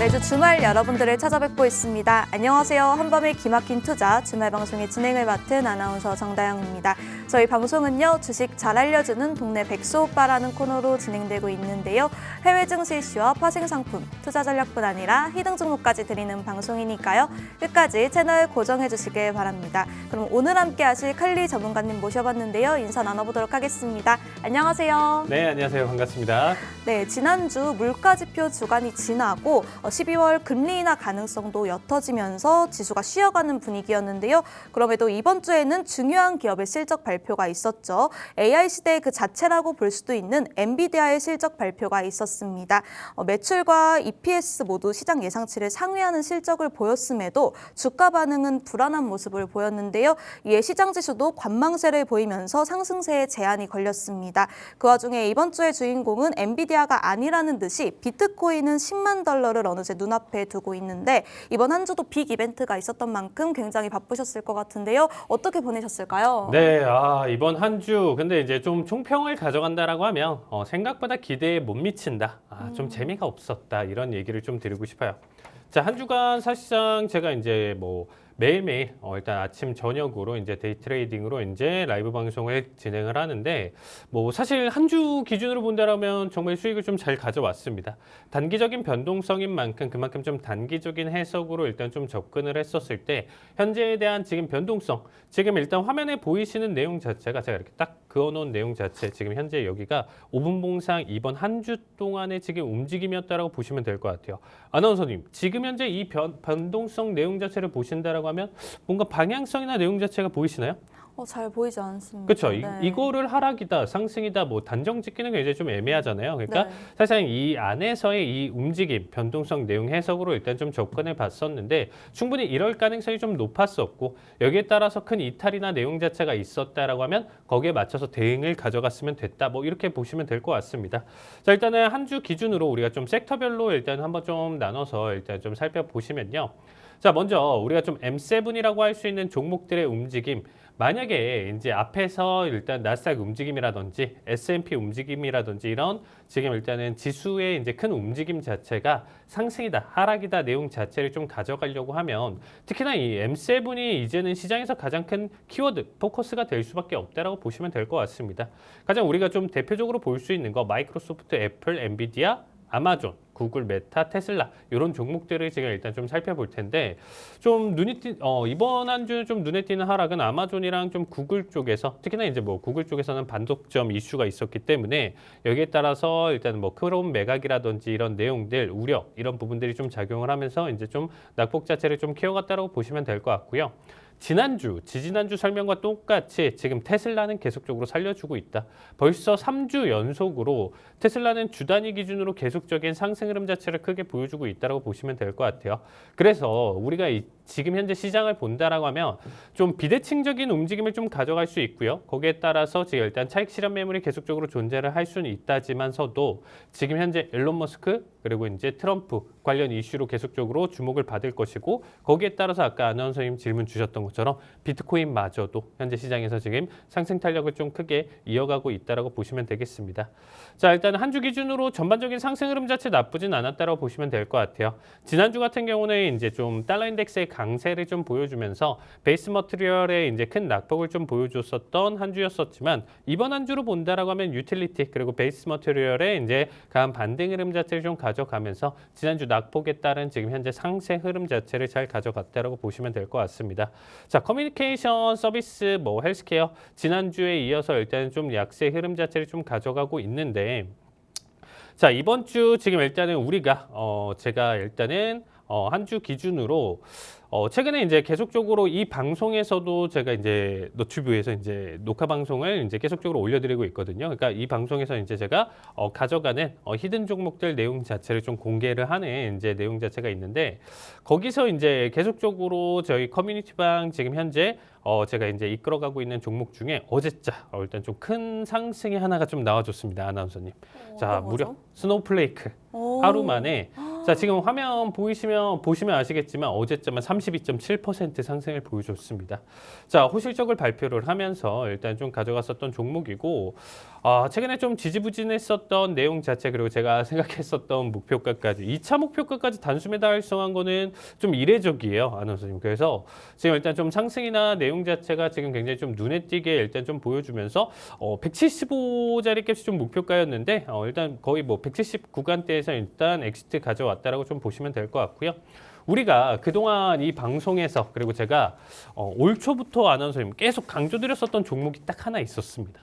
매주 주말 여러분들을 찾아뵙고 있습니다. 안녕하세요. 한밤의 기막힌 투자 주말 방송의 진행을 맡은 아나운서 정다영입니다. 저희 방송은요, 주식 잘 알려주는 동네 백수 오빠라는 코너로 진행되고 있는데요. 해외 증시 이슈와 파생 상품, 투자 전략뿐 아니라 히든 종목까지 드리는 방송이니까요. 끝까지 채널 고정해 주시길 바랍니다. 그럼 오늘 함께 하실 칼리 전문가님 모셔봤는데요. 인사 나눠보도록 하겠습니다. 안녕하세요. 네, 안녕하세요. 반갑습니다. 네, 지난주 물가지표 주간이 지나고 12월 금리 인하 가능성도 옅어지면서 지수가 쉬어가는 분위기였는데요. 그럼에도 이번 주에는 중요한 기업의 실적 발표가 있었죠. AI 시대의 그 자체라고 볼 수도 있는 엔비디아의 실적 발표가 있었습니다. 매출과 EPS 모두 시장 예상치를 상회하는 실적을 보였음에도 주가 반응은 불안한 모습을 보였는데요. 이에 시장 지수도 관망세를 보이면서 상승세에 제한이 걸렸습니다. 그 와중에 이번 주의 주인공은 엔비디아가 아니라는 듯이 비트코인은 10만 달러를 어느새 눈앞에 두고 있는데 이번 한 주도 빅 이벤트가 있었던 만큼 굉장히 바쁘셨을 것 같은데요. 어떻게 보내셨을까요? 네, 이번 한 주 근데 이제 좀 총평을 가져간다라고 하면 생각보다 기대에 못 미친다. 좀 재미가 없었다. 이런 얘기를 좀 드리고 싶어요. 자, 한 주간 사실상 제가 이제 매일매일 일단 아침 저녁으로 이제 데이 트레이딩으로 이제 라이브 방송을 진행을 하는데 사실 한 주 기준으로 본다라면 정말 수익을 좀 잘 가져왔습니다. 단기적인 변동성인 만큼 그만큼 좀 단기적인 해석으로 일단 좀 접근을 했었을 때 현재에 대한 지금 변동성, 지금 일단 화면에 보이시는 내용 자체가 제가 이렇게 딱 그어놓은 내용 자체, 지금 현재 여기가 5분 봉상 이번 한 주 동안의 지금 움직임이었다라고 보시면 될 것 같아요. 아나운서님, 지금 현재 이 변동성 내용 자체를 보신다라고 하면 뭔가 방향성이나 내용 자체가 보이시나요? 잘 보이지 않습니다. 그렇죠. 네. 이거를 하락이다, 상승이다, 단정 짓기는 굉장히 좀 애매하잖아요. 그러니까 네. 사실상 이 안에서의 이 움직임, 변동성 내용 해석으로 일단 좀 접근해 봤었는데 충분히 이럴 가능성이 좀 높았었고 여기에 따라서 큰 이탈이나 내용 자체가 있었다라고 하면 거기에 맞춰서 대응을 가져갔으면 됐다. 이렇게 보시면 될 것 같습니다. 자, 일단은 한 주 기준으로 우리가 좀 섹터별로 일단 한번 좀 나눠서 일단 좀 살펴보시면요. 자, 먼저 우리가 좀 M7이라고 할 수 있는 종목들의 움직임, 만약에 이제 앞에서 일단 나스닥 움직임이라든지 S&P 움직임이라든지 이런 지금 일단은 지수의 이제 큰 움직임 자체가 상승이다, 하락이다 내용 자체를 좀 가져가려고 하면 특히나 이 M7이 이제는 시장에서 가장 큰 키워드, 포커스가 될 수밖에 없다라고 보시면 될 것 같습니다. 가장 우리가 좀 대표적으로 볼 수 있는 거 마이크로소프트, 애플, 엔비디아, 아마존, 구글, 메타, 테슬라 이런 종목들을 지금 일단 좀 살펴볼 텐데 좀 이번 한 주는 좀 눈에 띄는 하락은 아마존이랑 좀 구글 쪽에서 특히나 이제 구글 쪽에서는 반독점 이슈가 있었기 때문에 여기에 따라서 일단 크롬 매각이라든지 이런 내용들 우려 이런 부분들이 좀 작용을 하면서 이제 좀 낙폭 자체를 좀 키워갔다라고 보시면 될 것 같고요. 지지난주 설명과 똑같이 지금 테슬라는 계속적으로 살려주고 있다. 벌써 3주 연속으로 테슬라는 주 단위 기준으로 계속적인 상승 흐름 자체를 크게 보여주고 있다고 보시면 될 것 같아요. 그래서 우리가 지금 현재 시장을 본다라고 하면 좀 비대칭적인 움직임을 좀 가져갈 수 있고요. 거기에 따라서 지금 일단 차익 실현 매물이 계속적으로 존재를 할 수는 있다지만서도 지금 현재 일론 머스크 그리고 이제 트럼프 관련 이슈로 계속적으로 주목을 받을 것이고 거기에 따라서 아까 아나운서님 질문 주셨던 것처럼 비트코인마저도 현재 시장에서 지금 상승 탄력을 좀 크게 이어가고 있다라고 보시면 되겠습니다. 자, 일단 한 주 기준으로 전반적인 상승 흐름 자체 나쁘진 않았다라고 보시면 될 것 같아요. 지난주 같은 경우는 이제 좀 달러 인덱스의 강세를 좀 보여주면서 베이스 머티리얼의 이제 큰 낙폭을 좀 보여줬었던 한 주였었지만 이번 한 주로 본다라고 하면 유틸리티 그리고 베이스 머티리얼의 이제 강한 반등 흐름 자체를 좀 가져가면서 지난주 낙폭에 따른 지금 현재 상세 흐름 자체를 잘 가져갔다라고 보시면 될 것 같습니다. 자, 커뮤니케이션 서비스, 헬스케어 지난주에 이어서 일단은 좀 약세 흐름 자체를 좀 가져가고 있는데 자, 이번 주 지금 일단은 우리가 제가 일단은 한 주 기준으로 최근에 이제 계속적으로 이 방송에서도 제가 이제 너튜브에서 이제 녹화 방송을 이제 계속적으로 올려드리고 있거든요. 그러니까 이 방송에서 이제 제가 가져가는 히든 종목들 내용 자체를 좀 공개를 하는 이제 내용 자체가 있는데 거기서 이제 계속적으로 저희 커뮤니티방 지금 현재 제가 이제 이끌어가고 있는 종목 중에 어제자 일단 좀 큰 상승이 하나가 좀 나와줬습니다, 아나운서님. 자, 무려 스노우플레이크 하루 만에 자, 지금 화면 보시면 아시겠지만 어제쯤은 32.7% 상승을 보여줬습니다. 자, 호실적을 발표를 하면서 일단 좀 가져갔었던 종목이고, 최근에 좀 지지부진했었던 내용 자체, 그리고 제가 생각했었던 목표가까지 2차 목표가까지 단숨에 달성한 거는 좀 이례적이에요, 아나운서님. 그래서 지금 일단 좀 상승이나 내용 자체가 지금 굉장히 좀 눈에 띄게 일단 좀 보여주면서 175짜리 값이 좀 목표가였는데 일단 거의 뭐 170 구간대에서 일단 엑시트 가져왔다라고 좀 보시면 될 것 같고요. 우리가 그동안 이 방송에서, 그리고 제가 올 초부터 아나운서님 계속 강조드렸었던 종목이 딱 하나 있었습니다.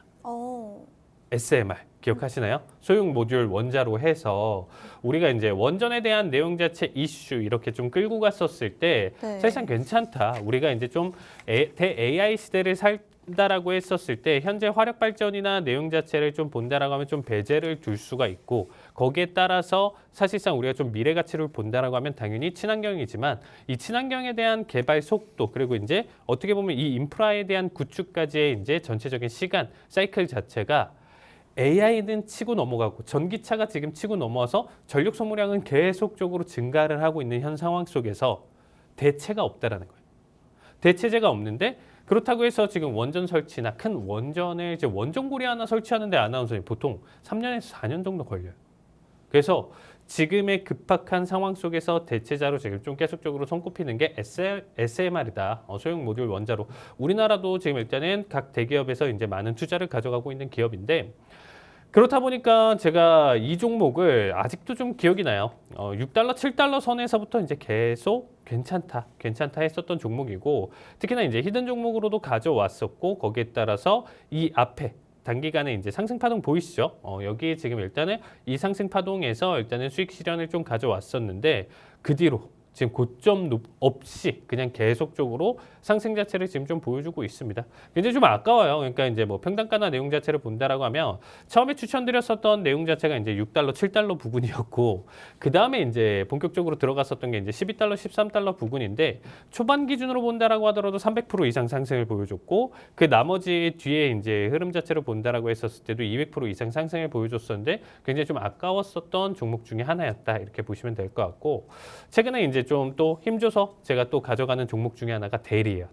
SMR 기억하시나요? 소형 모듈 원자로 해서 우리가 이제 원전에 대한 내용 자체 이슈 이렇게 좀 끌고 갔었을 때 네. 사실상 괜찮다. 우리가 이제 좀 대 AI 시대를 살다라고 했었을 때 현재 화력 발전이나 내용 자체를 좀 본다라고 하면 좀 배제를 둘 수가 있고, 거기에 따라서 사실상 우리가 좀 미래 가치를 본다라고 하면 당연히 친환경이지만 이 친환경에 대한 개발 속도, 그리고 이제 어떻게 보면 이 인프라에 대한 구축까지의 이제 전체적인 시간 사이클 자체가 AI는 치고 넘어가고 전기차가 지금 치고 넘어서 전력 소모량은 계속적으로 증가를 하고 있는 현 상황 속에서 대체가 없다라는 거예요. 대체제가 없는데, 그렇다고 해서 지금 원전 설치나 큰 원전을 이제 원전고리 하나 설치하는데 아나운서님 보통 3년에서 4년 정도 걸려요. 그래서 지금의 급박한 상황 속에서 대체자로 지금 좀 계속적으로 손꼽히는 게 SMR이다. 소형 모듈 원자로. 우리나라도 지금 일단은 각 대기업에서 이제 많은 투자를 가져가고 있는 기업인데, 그렇다 보니까 제가 이 종목을 아직도 좀 기억이 나요. 6달러, 7달러 선에서부터 이제 계속 괜찮다 했었던 종목이고, 특히나 이제 히든 종목으로도 가져왔었고, 거기에 따라서 이 앞에 단기간에 이제 상승 파동 보이시죠? 여기 지금 일단은 이 상승 파동에서 일단은 수익 실현을 좀 가져왔었는데, 그 뒤로 지금 고점 없이 그냥 계속적으로 상승 자체를 지금 좀 보여주고 있습니다. 굉장히 좀 아까워요. 그러니까 이제 뭐 평단가나 내용 자체를 본다라고 하면 처음에 추천드렸었던 내용 자체가 이제 6달러, 7달러 부근이었고, 그 다음에 이제 본격적으로 들어갔었던 게 이제 12달러, 13달러 부근인데, 초반 기준으로 본다라고 하더라도 300% 이상 상승을 보여줬고, 그 나머지 뒤에 이제 흐름 자체를 본다라고 했었을 때도 200% 이상 상승을 보여줬었는데, 굉장히 좀 아까웠었던 종목 중에 하나였다, 이렇게 보시면 될 것 같고, 최근에 이제 좀 또 힘줘서 제가 또 가져가는 종목 중에 하나가 델이에요.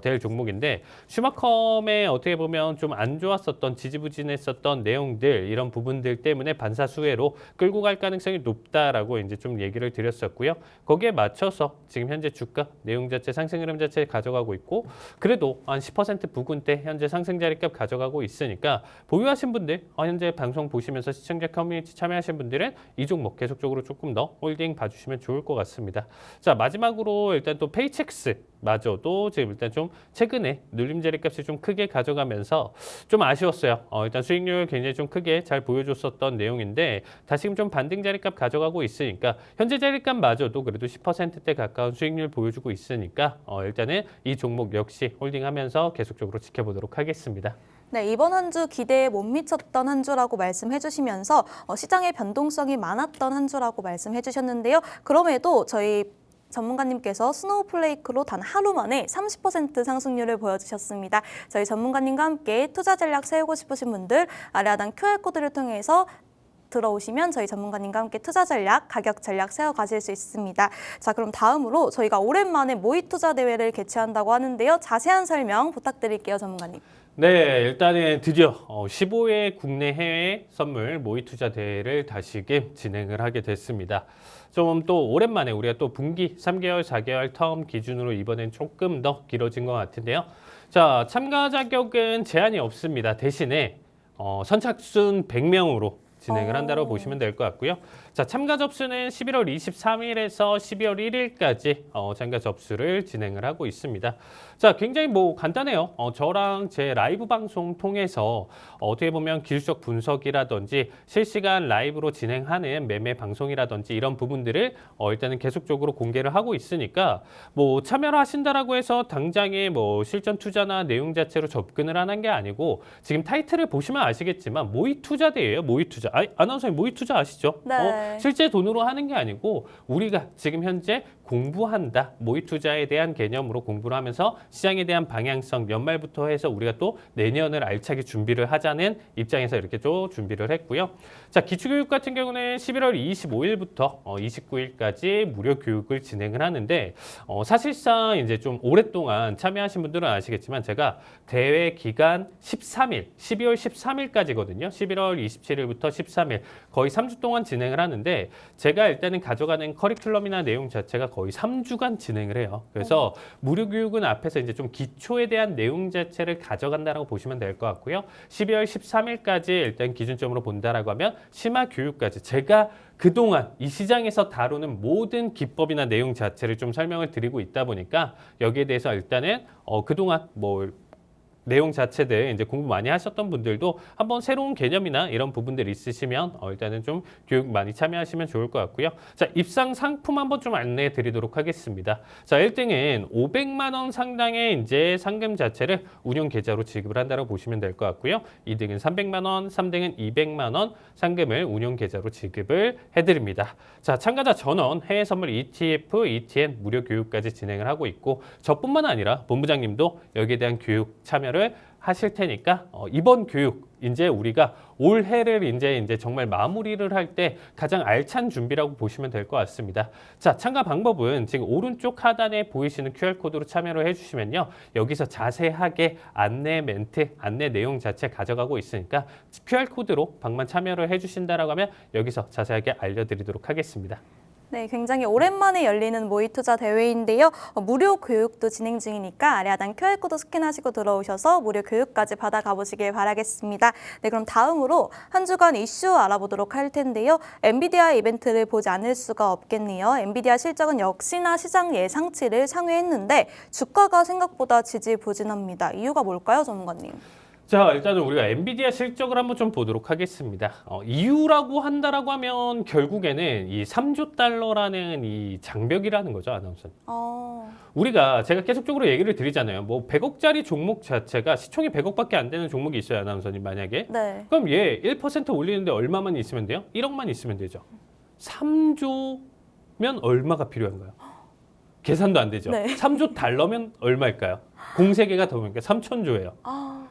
델 종목인데, 슈마컴에 어떻게 보면 좀 안 좋았었던 지지부진했었던 내용들, 이런 부분들 때문에 반사수혜로 끌고 갈 가능성이 높다라고 이제 좀 얘기를 드렸었고요. 거기에 맞춰서 지금 현재 주가 내용 자체 상승 흐름 자체 가져가고 있고, 그래도 한 10% 부근대 현재 상승 자리값 가져가고 있으니까 보유하신 분들, 현재 방송 보시면서 시청자 커뮤니티 참여하신 분들은 이 종목 계속적으로 조금 더 홀딩 봐주시면 좋을 것 같습니다. 자, 마지막으로 일단 또 페이첵스 마저도 지금 일단 좀 최근에 눌림 자리값이 좀 크게 가져가면서 좀 아쉬웠어요. 일단 수익률 굉장히 좀 크게 잘 보여줬었던 내용인데, 다시금 좀 반등 자리값 가져가고 있으니까 현재 자리값마저도 그래도 10%대 가까운 수익률 보여주고 있으니까 일단은 이 종목 역시 홀딩하면서 계속적으로 지켜보도록 하겠습니다. 네, 이번 한 주 기대에 못 미쳤던 한 주라고 말씀해 주시면서 시장의 변동성이 많았던 한 주라고 말씀해 주셨는데요. 그럼에도 저희 전문가님께서 스노우플레이크로 단 하루 만에 30% 상승률을 보여주셨습니다. 저희 전문가님과 함께 투자 전략 세우고 싶으신 분들 아래 하단 QR코드를 통해서 들어오시면 저희 전문가님과 함께 투자 전략, 가격 전략 세워가실 수 있습니다. 자, 그럼 다음으로 저희가 오랜만에 모의 투자 대회를 개최한다고 하는데요. 자세한 설명 부탁드릴게요, 전문가님. 네, 일단은 드디어 15회 국내 해외 선물 모의 투자 대회를 다시금 진행을 하게 됐습니다. 좀 또 오랜만에 우리가 또 분기 3개월, 4개월 텀 기준으로 이번엔 조금 더 길어진 것 같은데요. 자, 참가 자격은 제한이 없습니다. 대신에 선착순 100명으로 진행을 한다고 보시면 될 것 같고요. 자, 참가 접수는 11월 23일에서 12월 1일까지 참가 접수를 진행을 하고 있습니다. 자, 굉장히 뭐 간단해요. 저랑 제 라이브 방송 통해서 어떻게 보면 기술적 분석이라든지 실시간 라이브로 진행하는 매매 방송이라든지 이런 부분들을 일단은 계속적으로 공개를 하고 있으니까, 뭐 참여를 하신다라고 해서 당장에 뭐 실전 투자나 내용 자체로 접근을 하는 게 아니고, 지금 타이틀을 보시면 아시겠지만 모의 투자 대회예요. 모의 투자. 투자. 아나운서님 모의 투자 아시죠? 네. 실제 돈으로 하는 게 아니고 우리가 지금 현재 공부한다. 모의 투자에 대한 개념으로 공부를 하면서 시장에 대한 방향성 연말부터 해서 우리가 또 내년을 알차게 준비를 하자는 입장에서 이렇게 좀 준비를 했고요. 자, 기초교육 같은 경우는 11월 25일부터 29일까지 무료 교육을 진행을 하는데 사실상 이제 좀 오랫동안 참여하신 분들은 아시겠지만 제가 대회 기간 13일, 12월 13일까지거든요. 11월 27일부터 13일 거의 3주 동안 진행을 하는데 제가 일단은 가져가는 커리큘럼이나 내용 자체가 거의 3주간 진행을 해요. 그래서 무료 교육은 앞에서 이제 좀 기초에 대한 내용 자체를 가져간다라고 보시면 될 것 같고요. 12월 13일까지 일단 기준점으로 본다라고 하면 심화 교육까지 제가 그동안 이 시장에서 다루는 모든 기법이나 내용 자체를 좀 설명을 드리고 있다 보니까 여기에 대해서 일단은 그동안 뭐 내용 자체들 이제 공부 많이 하셨던 분들도 한번 새로운 개념이나 이런 부분들 있으시면 일단은 좀 교육 많이 참여하시면 좋을 것 같고요. 자, 입상 상품 한번 좀 안내해 드리도록 하겠습니다. 자, 1등은 500만 원 상당의 이제 상금 자체를 운용 계좌로 지급을 한다고 보시면 될 것 같고요. 2등은 300만 원, 3등은 200만 원 상금을 운용 계좌로 지급을 해 드립니다. 자, 참가자 전원, 해외 선물 ETF, ETN 무료 교육까지 진행을 하고 있고 저뿐만 아니라 본부장님도 여기에 대한 교육 참여를 하실 테니까 이번 교육 이제 우리가 올해를 이제 정말 마무리를 할 때 가장 알찬 준비라고 보시면 될 것 같습니다. 자, 참가 방법은 지금 오른쪽 하단에 보이시는 QR코드로 참여를 해주시면요. 여기서 자세하게 안내 멘트, 안내 내용 자체 가져가고 있으니까 QR코드로 방만 참여를 해주신다라고 하면 여기서 자세하게 알려드리도록 하겠습니다. 네, 굉장히 오랜만에 열리는 모의 투자 대회인데요. 무료 교육도 진행 중이니까 아래 하단 QR코드 스캔하시고 들어오셔서 무료 교육까지 받아가 보시길 바라겠습니다. 네, 그럼 다음으로 한 주간 이슈 알아보도록 할 텐데요. 엔비디아 이벤트를 보지 않을 수가 없겠네요. 엔비디아 실적은 역시나 시장 예상치를 상회했는데 주가가 생각보다 지지부진합니다. 이유가 뭘까요, 전문가님? 자, 일단은 우리가 엔비디아 실적을 한번 좀 보도록 하겠습니다. 이유라고 한다라고 하면 결국에는 이 3조 달러라는 이 장벽이라는 거죠, 아나운서님. 우리가 제가 계속적으로 얘기를 드리잖아요. 뭐 100억짜리 종목 자체가 시총이 100억밖에 안 되는 종목이 있어요, 아나운서님 만약에. 네. 그럼 얘 1% 올리는데 얼마만 있으면 돼요? 1억만 있으면 되죠. 3조면 얼마가 필요한가요? 계산도 안 되죠. 네. 3조 달러면 얼마일까요? 공세개가 더 보니까 3천조예요.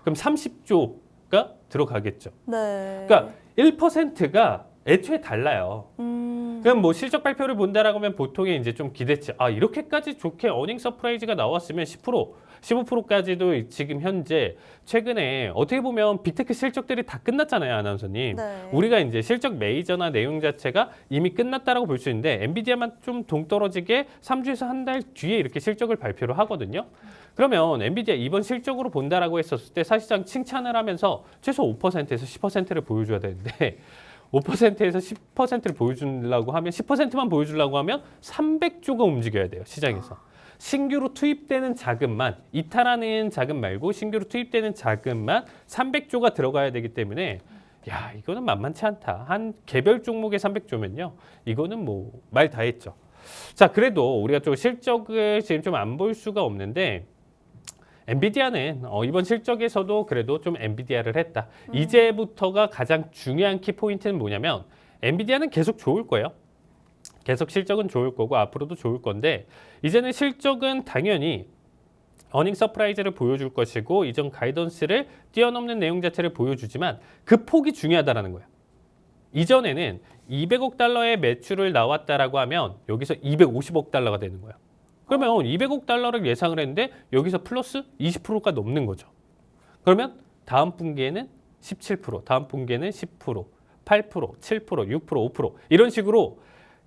그럼 30조가 들어가겠죠. 네. 그러니까 1%가 애초에 달라요. 그럼 뭐 실적 발표를 본다라고 하면 보통의 이제 좀 기대치. 이렇게까지 좋게 어닝 서프라이즈가 나왔으면 10%, 15%까지도 지금 현재 최근에 어떻게 보면 빅테크 실적들이 다 끝났잖아요, 아나운서님. 네. 우리가 이제 실적 메이저나 내용 자체가 이미 끝났다라고 볼 수 있는데 엔비디아만 좀 동떨어지게 3주에서 한 달 뒤에 이렇게 실적을 발표를 하거든요. 그러면 엔비디아 이번 실적으로 본다라고 했었을 때 사실상 칭찬을 하면서 최소 5%에서 10%를 보여줘야 되는데 5%에서 10%를 보여주려고 하면 10%만 보여주려고 하면 300조가 움직여야 돼요, 시장에서. 신규로 투입되는 자금만, 이탈하는 자금 말고 신규로 투입되는 자금만 300조가 들어가야 되기 때문에 야, 이거는 만만치 않다. 한 개별 종목에 300조면요. 이거는 뭐 말 다 했죠. 자, 그래도 우리가 좀 실적을 지금 좀 안 볼 수가 없는데 엔비디아는 이번 실적에서도 그래도 좀 엔비디아를 했다. 이제부터가 가장 중요한 키포인트는 뭐냐면 엔비디아는 계속 좋을 거예요. 계속 실적은 좋을 거고 앞으로도 좋을 건데 이제는 실적은 당연히 어닝 서프라이즈를 보여줄 것이고 이전 가이던스를 뛰어넘는 내용 자체를 보여주지만 그 폭이 중요하다라는 거예요. 이전에는 200억 달러의 매출을 나왔다라고 하면 여기서 250억 달러가 되는 거예요. 그러면 200억 달러를 예상을 했는데 여기서 플러스 20%가 넘는 거죠. 그러면 다음 분기에는 17%, 다음 분기에는 10%, 8%, 7%, 6%, 5% 이런 식으로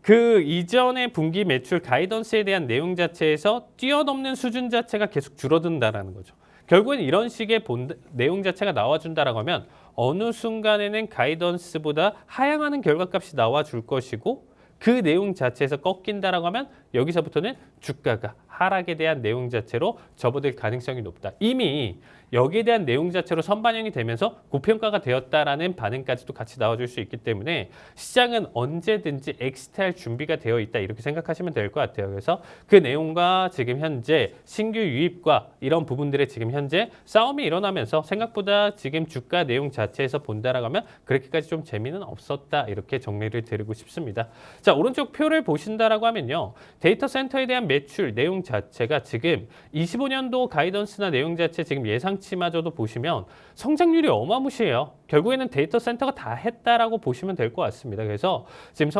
그 이전의 분기 매출 가이던스에 대한 내용 자체에서 뛰어넘는 수준 자체가 계속 줄어든다라는 거죠. 결국엔 이런 식의 내용 자체가 나와준다라고 하면 어느 순간에는 가이던스보다 하향하는 결과값이 나와줄 것이고 그 내용 자체에서 꺾인다라고 하면 여기서부터는 주가가 하락에 대한 내용 자체로 접어들 가능성이 높다. 이미 여기에 대한 내용 자체로 선반영이 되면서 고평가가 되었다라는 반응까지도 같이 나와줄 수 있기 때문에 시장은 언제든지 엑시트할 준비가 되어 있다 이렇게 생각하시면 될 것 같아요. 그래서 그 내용과 지금 현재 신규 유입과 이런 부분들의 지금 현재 싸움이 일어나면서 생각보다 지금 주가 내용 자체에서 본다라고 하면 그렇게까지 좀 재미는 없었다 이렇게 정리를 드리고 싶습니다. 자, 오른쪽 표를 보신다라고 하면요. 데이터 센터에 대한 매출 내용 자체가 지금 25년도 가이던스나 내용 자체 지금 예상치마저도 보시면 성장률이 어마무시해요. 결국에는 데이터 센터가 다 했다라고 보시면 될 것 같습니다. 그래서 지금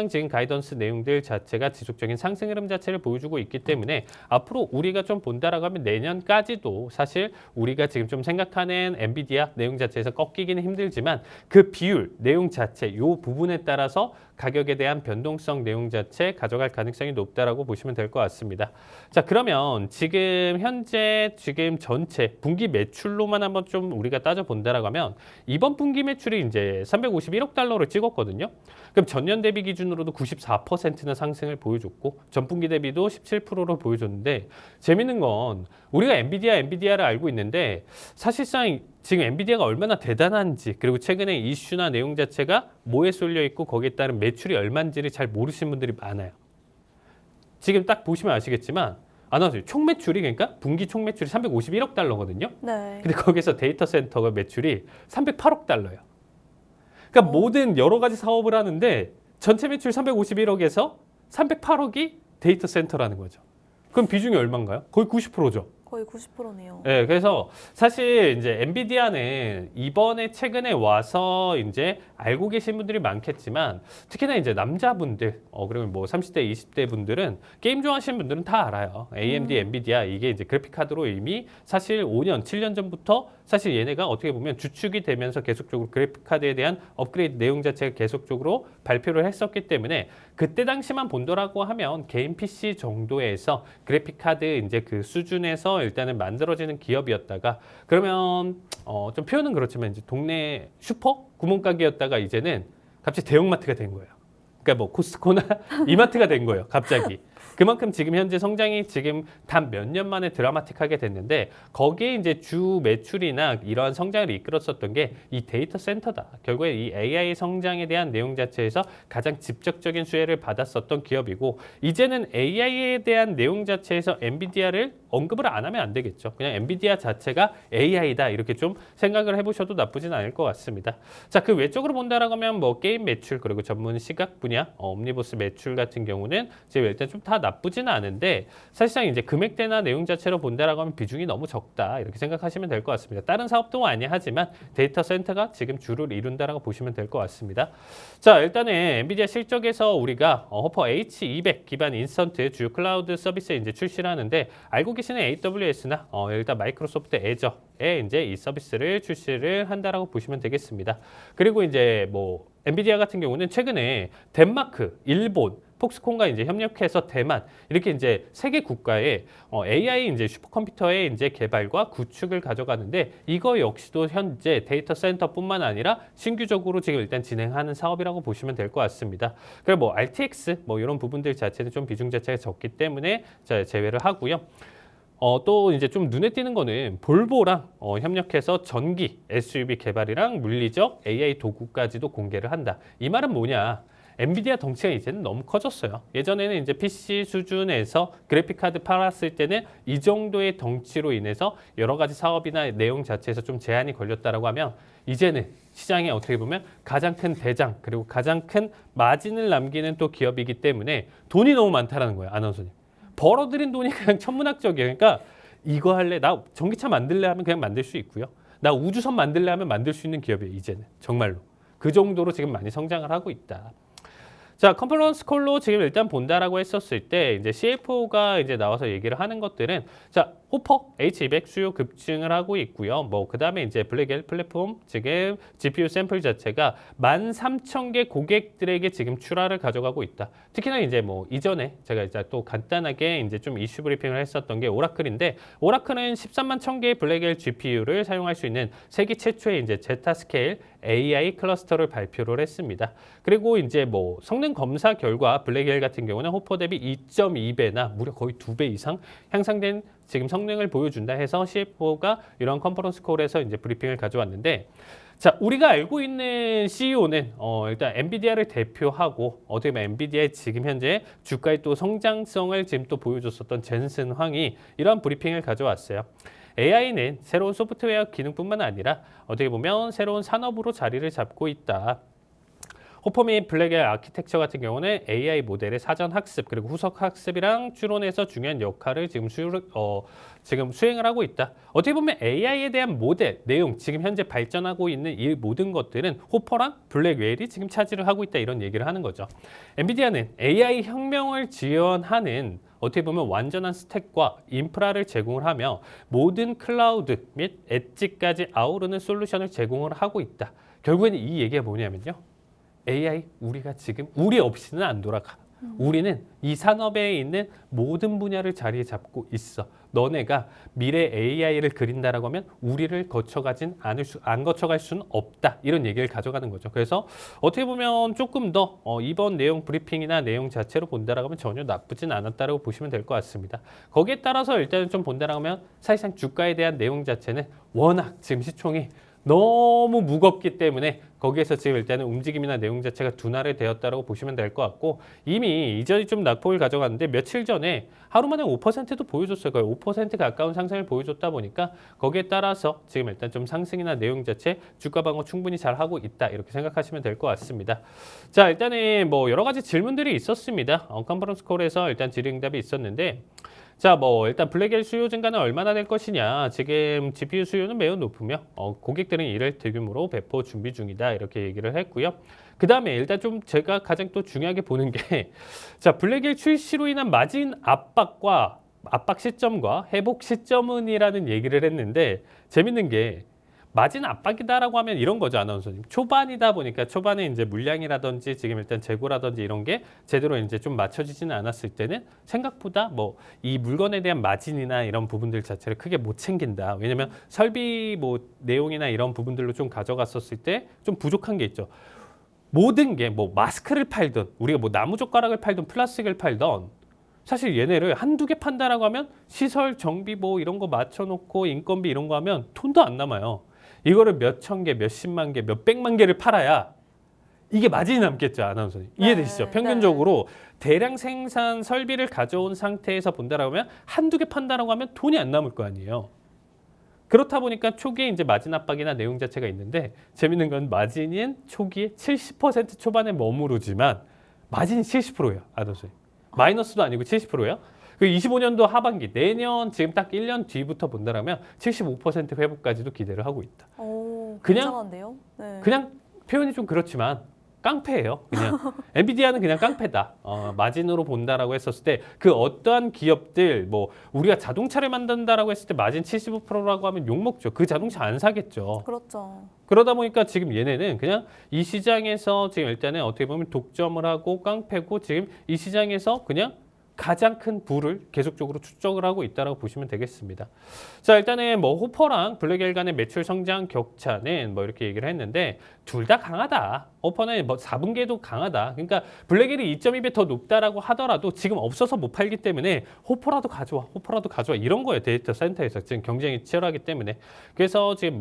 지금 가이던스 내용들 자체가 지속적인 상승 흐름 자체를 보여주고 있기 때문에 앞으로 우리가 좀 본다라고 하면 내년까지도 사실 우리가 지금 좀 생각하는 엔비디아 내용 자체에서 꺾이기는 힘들지만 그 비율, 내용 자체 이 부분에 따라서 가격에 대한 변동성 내용 자체 가져갈 가능성이 높다라고 보시면 될 것 같습니다. 자, 그러면 지금 현재 지금 전체 분기 매출로만 한번 좀 우리가 따져 본다라고 하면 이번 분기 매출이 이제 351억 달러를 찍었거든요. 그럼 전년 대비 기준으로도 94%나 상승을 보여줬고 전분기 대비도 17%로 보여줬는데 재밌는 건 우리가 엔비디아를 알고 있는데 사실상 지금 엔비디아가 얼마나 대단한지 그리고 최근에 이슈나 내용 자체가 뭐에 쏠려 있고 거기에 따른 매출이 얼마인지를 잘 모르시는 분들이 많아요. 지금 딱 보시면 아시겠지만 아나운서 총 매출이 그러니까 분기 총 매출이 351억 달러거든요. 네. 근데 거기서 데이터 센터가 매출이 308억 달러예요. 그러니까 모든 여러 가지 사업을 하는데 전체 매출 351억에서 308억이 데이터 센터라는 거죠. 그럼 비중이 얼마인가요? 거의 90%죠. 거의 90%네요. 네, 그래서 사실 이제 엔비디아는 이번에 최근에 와서 이제 알고 계신 분들이 많겠지만 특히나 이제 남자분들, 그리고 뭐 30대, 20대 분들은 게임 좋아하시는 분들은 다 알아요. AMD, 엔비디아 이게 이제 그래픽 카드로 이미 사실 5년, 7년 전부터 사실 얘네가 어떻게 보면 주축이 되면서 계속적으로 그래픽 카드에 대한 업그레이드 내용 자체가 계속적으로 발표를 했었기 때문에 그때 당시만 본다라고 하면 개인 PC 정도에서 그래픽 카드 이제 그 수준에서 일단은 만들어지는 기업이었다가 그러면 좀 표현은 그렇지만 이제 동네 슈퍼 구멍가게였다가 이제는 갑자기 대형마트가 된 거예요. 그러니까 뭐 코스트코나 이마트가 된 거예요. 갑자기. 그만큼 지금 현재 성장이 지금 단 몇 년 만에 드라마틱하게 됐는데 거기에 이제 주 매출이나 이러한 성장을 이끌었었던 게 이 데이터 센터다. 결국에 이 AI 성장에 대한 내용 자체에서 가장 직접적인 수혜를 받았었던 기업이고 이제는 AI에 대한 내용 자체에서 엔비디아를 언급을 안 하면 안 되겠죠. 그냥 엔비디아 자체가 AI다 이렇게 좀 생각을 해보셔도 나쁘진 않을 것 같습니다. 자, 그 외적으로 본다라고 하면 뭐 게임 매출 그리고 전문 시각 분야 옴니버스 매출 같은 경우는 지금 일단 좀 다 나쁘지는 않은데 사실상 이제 금액대나 내용 자체로 본다라고 하면 비중이 너무 적다 이렇게 생각하시면 될 것 같습니다. 다른 사업도 많이 하지만 데이터 센터가 지금 주를 이룬다라고 보시면 될 것 같습니다. 자, 일단은 엔비디아 실적에서 우리가 허퍼 H200 기반 인스턴트 주요 클라우드 서비스에 이제 출시를 하는데 알고 계시는 AWS나 일단 마이크로소프트 애저에 이제 이 서비스를 출시를 한다라고 보시면 되겠습니다. 그리고 이제 뭐 엔비디아 같은 경우는 최근에 덴마크, 일본 폭스콘과 이제 협력해서 대만 이렇게 이제 세계 국가의 AI 이제 슈퍼컴퓨터의 이제 개발과 구축을 가져가는데 이거 역시도 현재 데이터 센터뿐만 아니라 신규적으로 지금 일단 진행하는 사업이라고 보시면 될 것 같습니다. 그리고 뭐 RTX 뭐 이런 부분들 자체는 좀 비중 자체가 적기 때문에 제외를 하고요. 또 이제 좀 눈에 띄는 거는 볼보랑 협력해서 전기 SUV 개발이랑 물리적 AI 도구까지도 공개를 한다. 이 말은 뭐냐? 엔비디아 덩치가 이제는 너무 커졌어요. 예전에는 이제 PC 수준에서 그래픽카드 팔았을 때는 이 정도의 덩치로 인해서 여러 가지 사업이나 내용 자체에서 좀 제한이 걸렸다라고 하면 이제는 시장에 어떻게 보면 가장 큰 대장 그리고 가장 큰 마진을 남기는 또 기업이기 때문에 돈이 너무 많다라는 거예요. 아나운서님. 벌어들인 돈이 그냥 천문학적이에요. 그러니까 이거 할래? 나 전기차 만들래 하면 그냥 만들 수 있고요. 나 우주선 만들래 하면 만들 수 있는 기업이에요. 이제는 정말로. 그 정도로 지금 많이 성장을 하고 있다. 자, 컨퍼런스 콜로 지금 일단 본다라고 했었을 때 이제 CFO가 이제 나와서 얘기를 하는 것들은 자, 호퍼 H200 수요 급증을 하고 있고요. 뭐 그다음에 이제 블랙엘 플랫폼 지금 GPU 샘플 자체가 13,000개 고객들에게 지금 출하를 가져가고 있다. 특히나 이제 뭐 이전에 제가 이제 또 간단하게 이제 좀 이슈 브리핑을 했었던 게 오라클인데 오라클은 13만 1,000개의 블랙엘 GPU를 사용할 수 있는 세계 최초의 이제 제타 스케일 AI 클러스터를 발표를 했습니다. 그리고 이제 뭐 성능 최근 검사 결과 블랙엘 같은 경우는 호퍼 대비 2.2배나 무려 거의 2배 이상 향상된 지금 성능을 보여준다 해서 CFO가 이런 컨퍼런스 콜에서 이제 브리핑을 가져왔는데, 자, 우리가 알고 있는 CEO는 일단 엔비디아를 대표하고 어떻게 보면 엔비디아의 지금 현재 주가의 또 성장성을 지금 또 보여줬었던 젠슨 황이 이런 브리핑을 가져왔어요. AI는 새로운 소프트웨어 기능뿐만 아니라 어떻게 보면 새로운 산업으로 자리를 잡고 있다. 호퍼 및 블랙엘 아키텍처 같은 경우는 AI 모델의 사전 학습 그리고 후속 학습이랑 추론에서 중요한 역할을 지금 수행을 하고 있다. 어떻게 보면 AI에 대한 모델, 내용, 지금 현재 발전하고 있는 이 모든 것들은 호퍼랑 블랙웰이 지금 차지를 하고 있다, 이런 얘기를 하는 거죠. 엔비디아는 AI 혁명을 지원하는 어떻게 보면 완전한 스택과 인프라를 제공을 하며 모든 클라우드 및 엣지까지 아우르는 솔루션을 제공을 하고 있다. 결국에는 이 얘기가 뭐냐면요. AI 우리가 지금 우리 없이는 안 돌아가. 우리는 이 산업에 있는 모든 분야를 자리 잡고 있어. 너네가 미래 AI를 그린다라고 하면 우리를 안 거쳐갈 수는 없다. 이런 얘기를 가져가는 거죠. 그래서 어떻게 보면 조금 더 이번 내용 브리핑이나 내용 자체로 본다라고 하면 전혀 나쁘진 않았다라고 보시면 될 것 같습니다. 거기에 따라서 일단은 좀 본다라고 하면 사실상 주가에 대한 내용 자체는 워낙 지금 시총이 너무 무겁기 때문에 거기에서 지금 일단은 움직임이나 내용 자체가 둔화를 되었다고 보시면 될 것 같고, 이미 이전이 좀 낙폭을 가져갔는데 며칠 전에 하루 만에 5%도 보여줬어요. 거의 5% 가까운 상승을 보여줬다 보니까 거기에 따라서 지금 일단 좀 상승이나 내용 자체 주가 방어 충분히 잘 하고 있다, 이렇게 생각하시면 될 것 같습니다. 자, 일단은 뭐 여러 가지 질문들이 있었습니다. 컨퍼런스 콜에서 일단 질의응답이 있었는데, 자, 일단 블랙엘 수요 증가는 얼마나 될 것이냐. 지금 GPU 수요는 매우 높으며 고객들은 이를 대규모로 배포 준비 중이다, 이렇게 얘기를 했고요. 그 다음에 일단 좀 제가 가장 또 중요하게 보는 게 자, 블랙엘 출시로 인한 마진 압박 시점과 회복 시점은이라는 얘기를 했는데, 재밌는 게 마진 압박이다라고 하면 이런 거죠, 아나운서님. 초반이다 보니까 초반에 이제 물량이라든지 지금 일단 재고라든지 이런 게 제대로 이제 좀 맞춰지지는 않았을 때는 생각보다 이 물건에 대한 마진이나 이런 부분들 자체를 크게 못 챙긴다. 왜냐면 설비 내용이나 이런 부분들로 좀 가져갔었을 때 좀 부족한 게 있죠. 모든 게 마스크를 팔든 우리가 나무젓가락을 팔든 플라스틱을 팔든 사실 얘네를 한두 개 판다라고 하면 시설 정비 이런 거 맞춰놓고 인건비 이런 거 하면 돈도 안 남아요. 이거를 몇천 개, 몇십만 개, 몇백만 개를 팔아야 이게 마진이 남겠죠, 아나운서님. 이해되시죠? 네, 평균적으로 대량 생산 설비를 가져온 상태에서 본다라고 하면 한두 개 판다라고 하면 돈이 안 남을 거 아니에요. 그렇다 보니까 초기에 이제 마진 압박이나 내용 자체가 있는데, 재밌는 건 마진은 초기에 70% 초반에 머무르지만 마진이 70%예요, 아나운서님. 마이너스도 아니고 70%예요. 그 25년도 하반기, 내년 지금 딱 1년 뒤부터 본다라면 75% 회복까지도 기대를 하고 있다. 오, 그냥- 굉장한데요? 네. 그냥 표현이 좀 그렇지만 깡패예요. 그냥 엔비디아는 그냥 깡패다. 마진으로 본다라고 했었을 때 그 어떠한 기업들 우리가 자동차를 만든다라고 했을 때 마진 75%라고 하면 욕 먹죠. 그 자동차 안 사겠죠. 그렇죠. 그러다 보니까 지금 얘네는 그냥 이 시장에서 지금 일단은 어떻게 보면 독점을 하고 깡패고, 지금 이 시장에서 그냥 가장 큰 부를 계속적으로 축적을 하고 있다고 보시면 되겠습니다. 자, 일단은 호퍼랑 블랙엘 간의 매출 성장 격차는 이렇게 얘기를 했는데 둘 다 강하다. 호퍼는 4분기에도 강하다. 그러니까 블랙엘이 2.2배 더 높다라고 하더라도 지금 없어서 못 팔기 때문에 호퍼라도 가져와 이런 거예요. 데이터 센터에서 지금 경쟁이 치열하기 때문에. 그래서 지금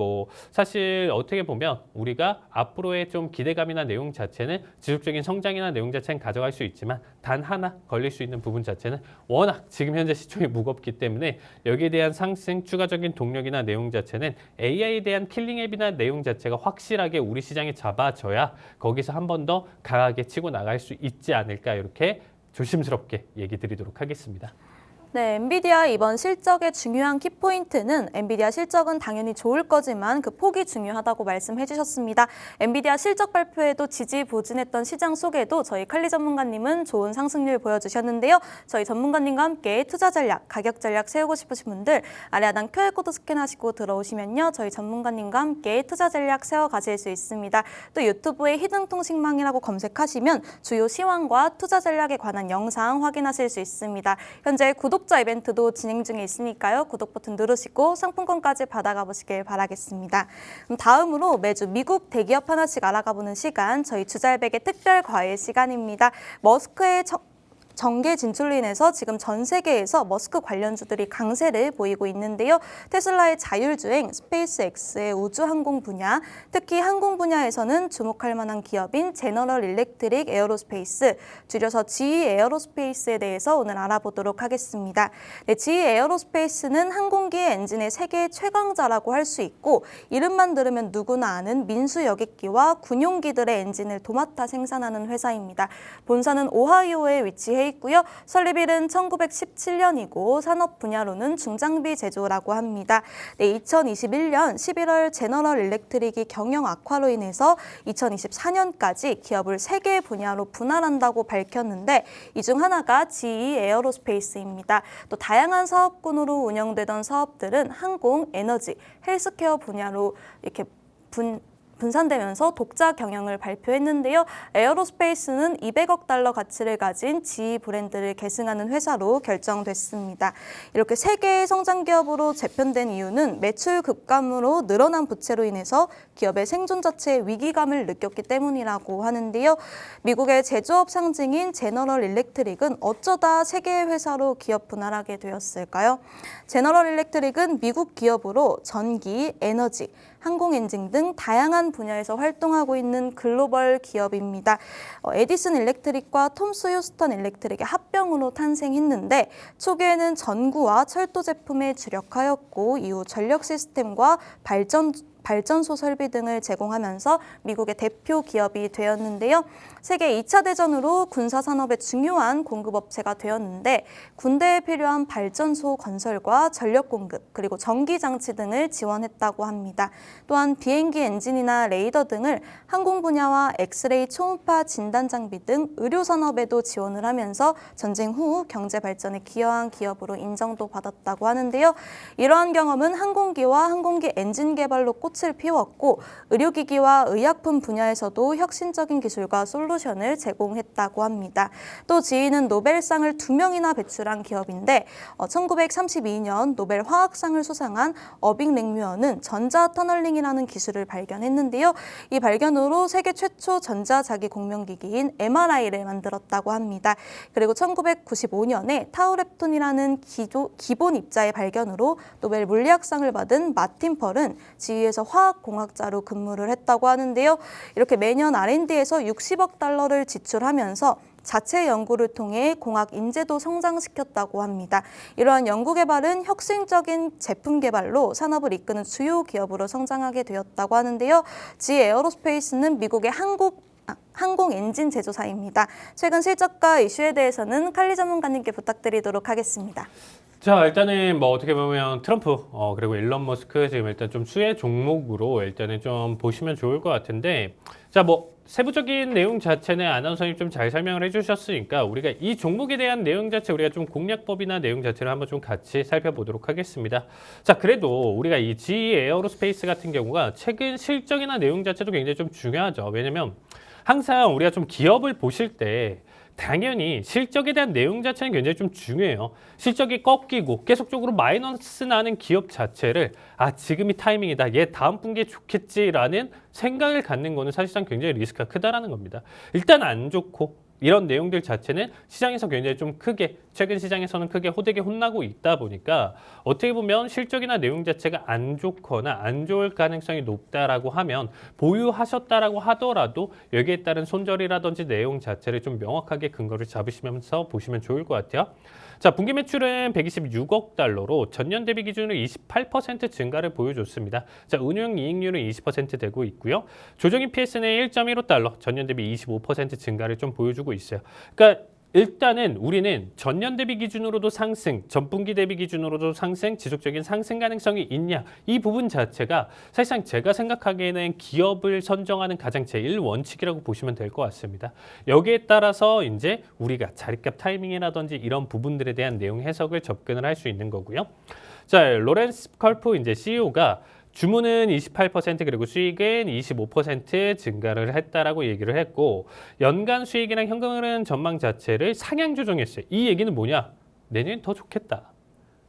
사실 어떻게 보면 우리가 앞으로의 좀 기대감이나 내용 자체는 지속적인 성장이나 내용 자체는 가져갈 수 있지만 단 하나 걸릴 수 있는 부분 자체는 워낙 지금 현재 시총이 무겁기 때문에 여기에 대한 상승 추가적인 동력이나 내용 자체는 AI에 대한 킬링 앱이나 내용 자체가 확실하게 우리 시장에 잡아져야 거기서 한 번 더 강하게 치고 나갈 수 있지 않을까, 이렇게 조심스럽게 얘기 드리도록 하겠습니다. 네, 엔비디아 이번 실적의 중요한 키포인트는 엔비디아 실적은 당연히 좋을 거지만 그 폭이 중요하다고 말씀해 주셨습니다. 엔비디아 실적 발표에도 지지부진했던 시장 속에도 저희 칼리 전문가님은 좋은 상승률 보여주셨는데요. 저희 전문가님과 함께 투자 전략, 가격 전략 세우고 싶으신 분들 아래 하단 QR코드 스캔하시고 들어오시면요. 저희 전문가님과 함께 투자 전략 세워 가실 수 있습니다. 또 유튜브에 히든통신망이라고 검색하시면 주요 시황과 투자 전략에 관한 영상 확인하실 수 있습니다. 현재 구독 구독자 이벤트도 진행 중에 있으니까요. 구독 버튼 누르시고 상품권까지 받아가 보시길 바라겠습니다. 그럼 다음으로 매주 미국 대기업 하나씩 알아가 보는 시간, 저희 주잘백의 특별 과외 시간입니다. 머스크의 정계 진출로 인해서 지금 전 세계에서 머스크 관련주들이 강세를 보이고 있는데요. 테슬라의 자율주행, 스페이스X의 우주항공 분야, 특히 항공 분야에서는 주목할 만한 기업인 제너럴 일렉트릭 에어로스페이스, 줄여서 GE 에어로스페이스에 대해서 오늘 알아보도록 하겠습니다. 네, GE 에어로스페이스는 항공기 엔진의 세계 최강자라고 할 수 있고, 이름만 들으면 누구나 아는 민수 여객기와 군용기들의 엔진을 도맡아 생산하는 회사입니다. 본사는 오하이오에 위치해 있고요. 설립일은 1917년이고 산업 분야로는 중장비 제조라고 합니다. 네, 2021년 11월 제너럴 일렉트릭이 경영 악화로 인해서 2024년까지 기업을 3개 분야로 분할한다고 밝혔는데 이 중 하나가 GE 에어로스페이스입니다. 또 다양한 사업군으로 운영되던 사업들은 항공, 에너지, 헬스케어 분야로 이렇게 분산되면서 독자 경영을 발표했는데요. 에어로스페이스는 200억 달러 가치를 가진 GE 브랜드를 계승하는 회사로 결정됐습니다. 이렇게 세계의 성장 기업으로 재편된 이유는 매출 급감으로 늘어난 부채로 인해서 기업의 생존 자체에 위기감을 느꼈기 때문이라고 하는데요. 미국의 제조업 상징인 제너럴 일렉트릭은 어쩌다 세계의 회사로 기업 분할하게 되었을까요? 제너럴 일렉트릭은 미국 기업으로 전기, 에너지, 항공 엔진 등 다양한 분야에서 활동하고 있는 글로벌 기업입니다. 에디슨 일렉트릭과 톰스 휴스턴 일렉트릭의 합병으로 탄생했는데 초기에는 전구와 철도 제품에 주력하였고 이후 전력 시스템과 발전소 설비 등을 제공하면서 미국의 대표 기업이 되었는데요. 세계 2차 대전으로 군사산업의 중요한 공급업체가 되었는데 군대에 필요한 발전소 건설과 전력 공급 그리고 전기장치 등을 지원했다고 합니다. 또한 비행기 엔진이나 레이더 등을 항공 분야와 엑스레이 초음파 진단 장비 등 의료산업에도 지원을 하면서 전쟁 후 경제 발전에 기여한 기업으로 인정도 받았다고 하는데요. 이러한 경험은 항공기와 항공기 엔진 개발로 꽃을 피웠고 의료기기와 의약품 분야에서도 혁신적인 기술과 솔루션을 제공했다고 합니다. 또 GE는 노벨상을 2명이나 배출한 기업인데 1932년 노벨 화학상을 수상한 어빙 랭뮤어는 전자터널링이라는 기술을 발견했는데요. 이 발견으로 세계 최초 전자자기 공명기기인 MRI를 만들었다고 합니다. 그리고 1995년에 타우렙톤이라는 기본 입자의 발견으로 노벨 물리학상을 받은 마틴 펄은 GE에서 화학공학자로 근무를 했다고 하는데요. 이렇게 매년 R&D에서 60억 달러를 지출하면서 자체 연구를 통해 공학 인재도 성장시켰다고 합니다. 이러한 연구 개발은 혁신적인 제품 개발로 산업을 이끄는 주요 기업으로 성장하게 되었다고 하는데요. GE 에어로스페이스는 미국의 항공 엔진 제조사입니다. 최근 실적과 이슈에 대해서는 칼리 전문가님께 부탁드리도록 하겠습니다. 자, 일단은 뭐 어떻게 보면 트럼프 그리고 일론 머스크 지금 일단 좀 수혜 종목으로 일단은 좀 보시면 좋을 것 같은데, 자, 뭐 세부적인 내용 자체는 아나운서님 좀 잘 설명을 해주셨으니까 우리가 이 종목에 대한 내용 자체 우리가 좀 공략법이나 내용 자체를 한번 좀 같이 살펴보도록 하겠습니다. 자, 그래도 우리가 이 GE 에어로스페이스 같은 경우가 최근 실적이나 내용 자체도 굉장히 좀 중요하죠. 왜냐면 항상 우리가 좀 기업을 보실 때 당연히 실적에 대한 내용 자체는 굉장히 좀 중요해요. 실적이 꺾이고 계속적으로 마이너스 나는 기업 자체를 지금이 타이밍이다. 얘 다음 분기에 좋겠지라는 생각을 갖는 거는 사실상 굉장히 리스크가 크다라는 겁니다. 일단 안 좋고 이런 내용들 자체는 시장에서 굉장히 좀 크게 최근 시장에서는 크게 호되게 혼나고 있다 보니까 어떻게 보면 실적이나 내용 자체가 안 좋거나 안 좋을 가능성이 높다라고 하면 보유하셨다라고 하더라도 여기에 따른 손절이라든지 내용 자체를 좀 명확하게 근거를 잡으시면서 보시면 좋을 것 같아요. 자, 분기 매출은 126억 달러로 전년 대비 기준으로 28% 증가를 보여줬습니다. 자, 운용 이익률은 20% 되고 있고요. 조정 EPS는 1.15달러, 전년 대비 25% 증가를 좀 보여주고 있어요. 그러니까 일단은 우리는 전년 대비 기준으로도 상승, 전분기 대비 기준으로도 상승, 지속적인 상승 가능성이 있냐, 이 부분 자체가 사실상 제가 생각하기에는 기업을 선정하는 가장 제1원칙이라고 보시면 될 것 같습니다. 여기에 따라서 이제 우리가 자리값 타이밍이라든지 이런 부분들에 대한 내용 해석을 접근을 할 수 있는 거고요. 자, 로렌스 컬프 이제 CEO가 주문은 28% 그리고 수익은 25% 증가를 했다라고 얘기를 했고, 연간 수익이랑 현금 흐름 전망 자체를 상향 조정했어요. 이 얘기는 뭐냐? 내년이 더 좋겠다.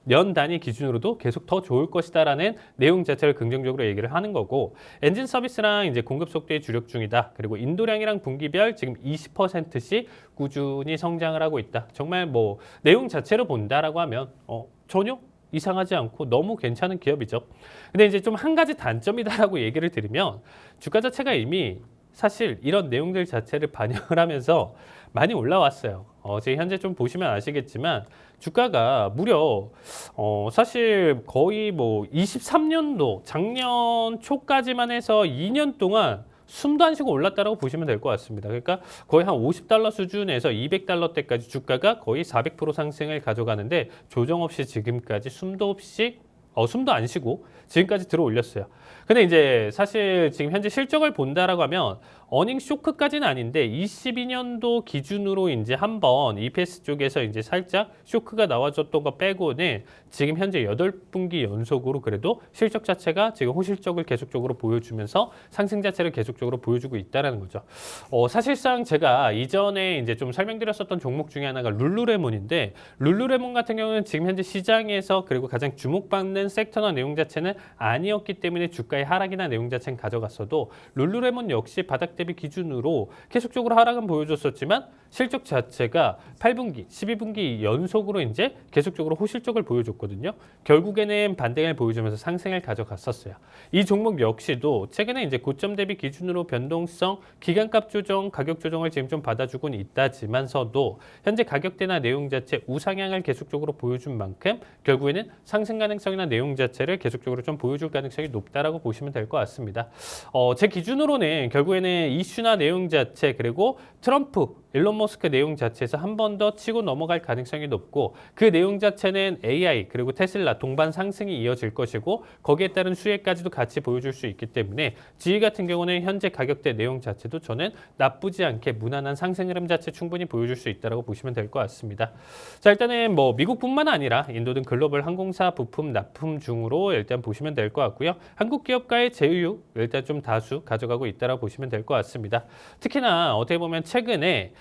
년 단위 기준으로도 계속 더 좋을 것이다라는 내용 자체를 긍정적으로 얘기를 하는 거고, 엔진 서비스랑 이제 공급 속도에 주력 중이다. 그리고 인도량이랑 분기별 지금 20%씩 꾸준히 성장을 하고 있다. 정말 뭐 내용 자체로 본다라고 하면 전혀 이상하지 않고 너무 괜찮은 기업이죠. 근데 이제 좀 한 가지 단점이다라고 얘기를 드리면, 주가 자체가 이미 사실 이런 내용들 자체를 반영을 하면서 많이 올라왔어요. 지금 현재 좀 보시면 아시겠지만 주가가 무려 사실 거의 뭐 23년도 작년 초까지만 해서 2년 동안 숨도 안 쉬고 올랐다라고 보시면 될 것 같습니다. 그러니까 거의 한 50달러 수준에서 200달러대까지 주가가 거의 400% 상승을 가져가는데, 조정 없이 지금까지 숨도 안 쉬고 지금까지 들어 올렸어요. 근데 이제 사실 지금 현재 실적을 본다라고 하면 어닝 쇼크까지는 아닌데 22년도 기준으로 이제 한번 EPS 쪽에서 이제 살짝 쇼크가 나와줬던 거 빼고는 지금 현재 8분기 연속으로 그래도 실적 자체가 지금 호실적을 계속적으로 보여주면서 상승 자체를 계속적으로 보여주고 있다라는 거죠. 사실상 제가 이전에 이제 좀 설명드렸었던 종목 중에 하나가 룰루레몬인데, 룰루레몬 같은 경우는 지금 현재 시장에서 그리고 가장 주목받는 섹터나 내용 자체는 아니었기 때문에 주가의 하락이나 내용 자체는 가져갔어도, 룰루레몬 역시 바닥 대비 기준으로 계속적으로 하락은 보여줬었지만 실적 자체가 8분기, 12분기 연속으로 이제 계속적으로 호실적을 보여줬거든요. 결국에는 반등을 보여주면서 상승을 가져갔었어요. 이 종목 역시도 최근에 이제 고점 대비 기준으로 변동성, 기간값 조정, 가격 조정을 지금 좀 받아주고는 있다지만서도 현재 가격대나 내용 자체 우상향을 계속적으로 보여준 만큼 결국에는 상승 가능성이나 내용 자체를 계속적으로 좀 보여줄 가능성이 높다라고 보시면 될 것 같습니다. 제 기준으로는 결국에는 이슈나 내용 자체, 그리고 트럼프, 일론 머스크 내용 자체에서 한 번 더 치고 넘어갈 가능성이 높고, 그 내용 자체는 AI 그리고 테슬라 동반 상승이 이어질 것이고, 거기에 따른 수혜까지도 같이 보여줄 수 있기 때문에 GE 같은 경우는 현재 가격대 내용 자체도 저는 나쁘지 않게 무난한 상승 흐름 자체 충분히 보여줄 수 있다고 보시면 될 것 같습니다. 자, 일단은 뭐 미국뿐만 아니라 인도 등 글로벌 항공사 부품 납품 중으로 일단 보시면 될 것 같고요. 한국 기업가의 제휴 일단 좀 다수 가져가고 있다고 보시면 될 것 같습니다. 특히나 어떻게 보면 최근에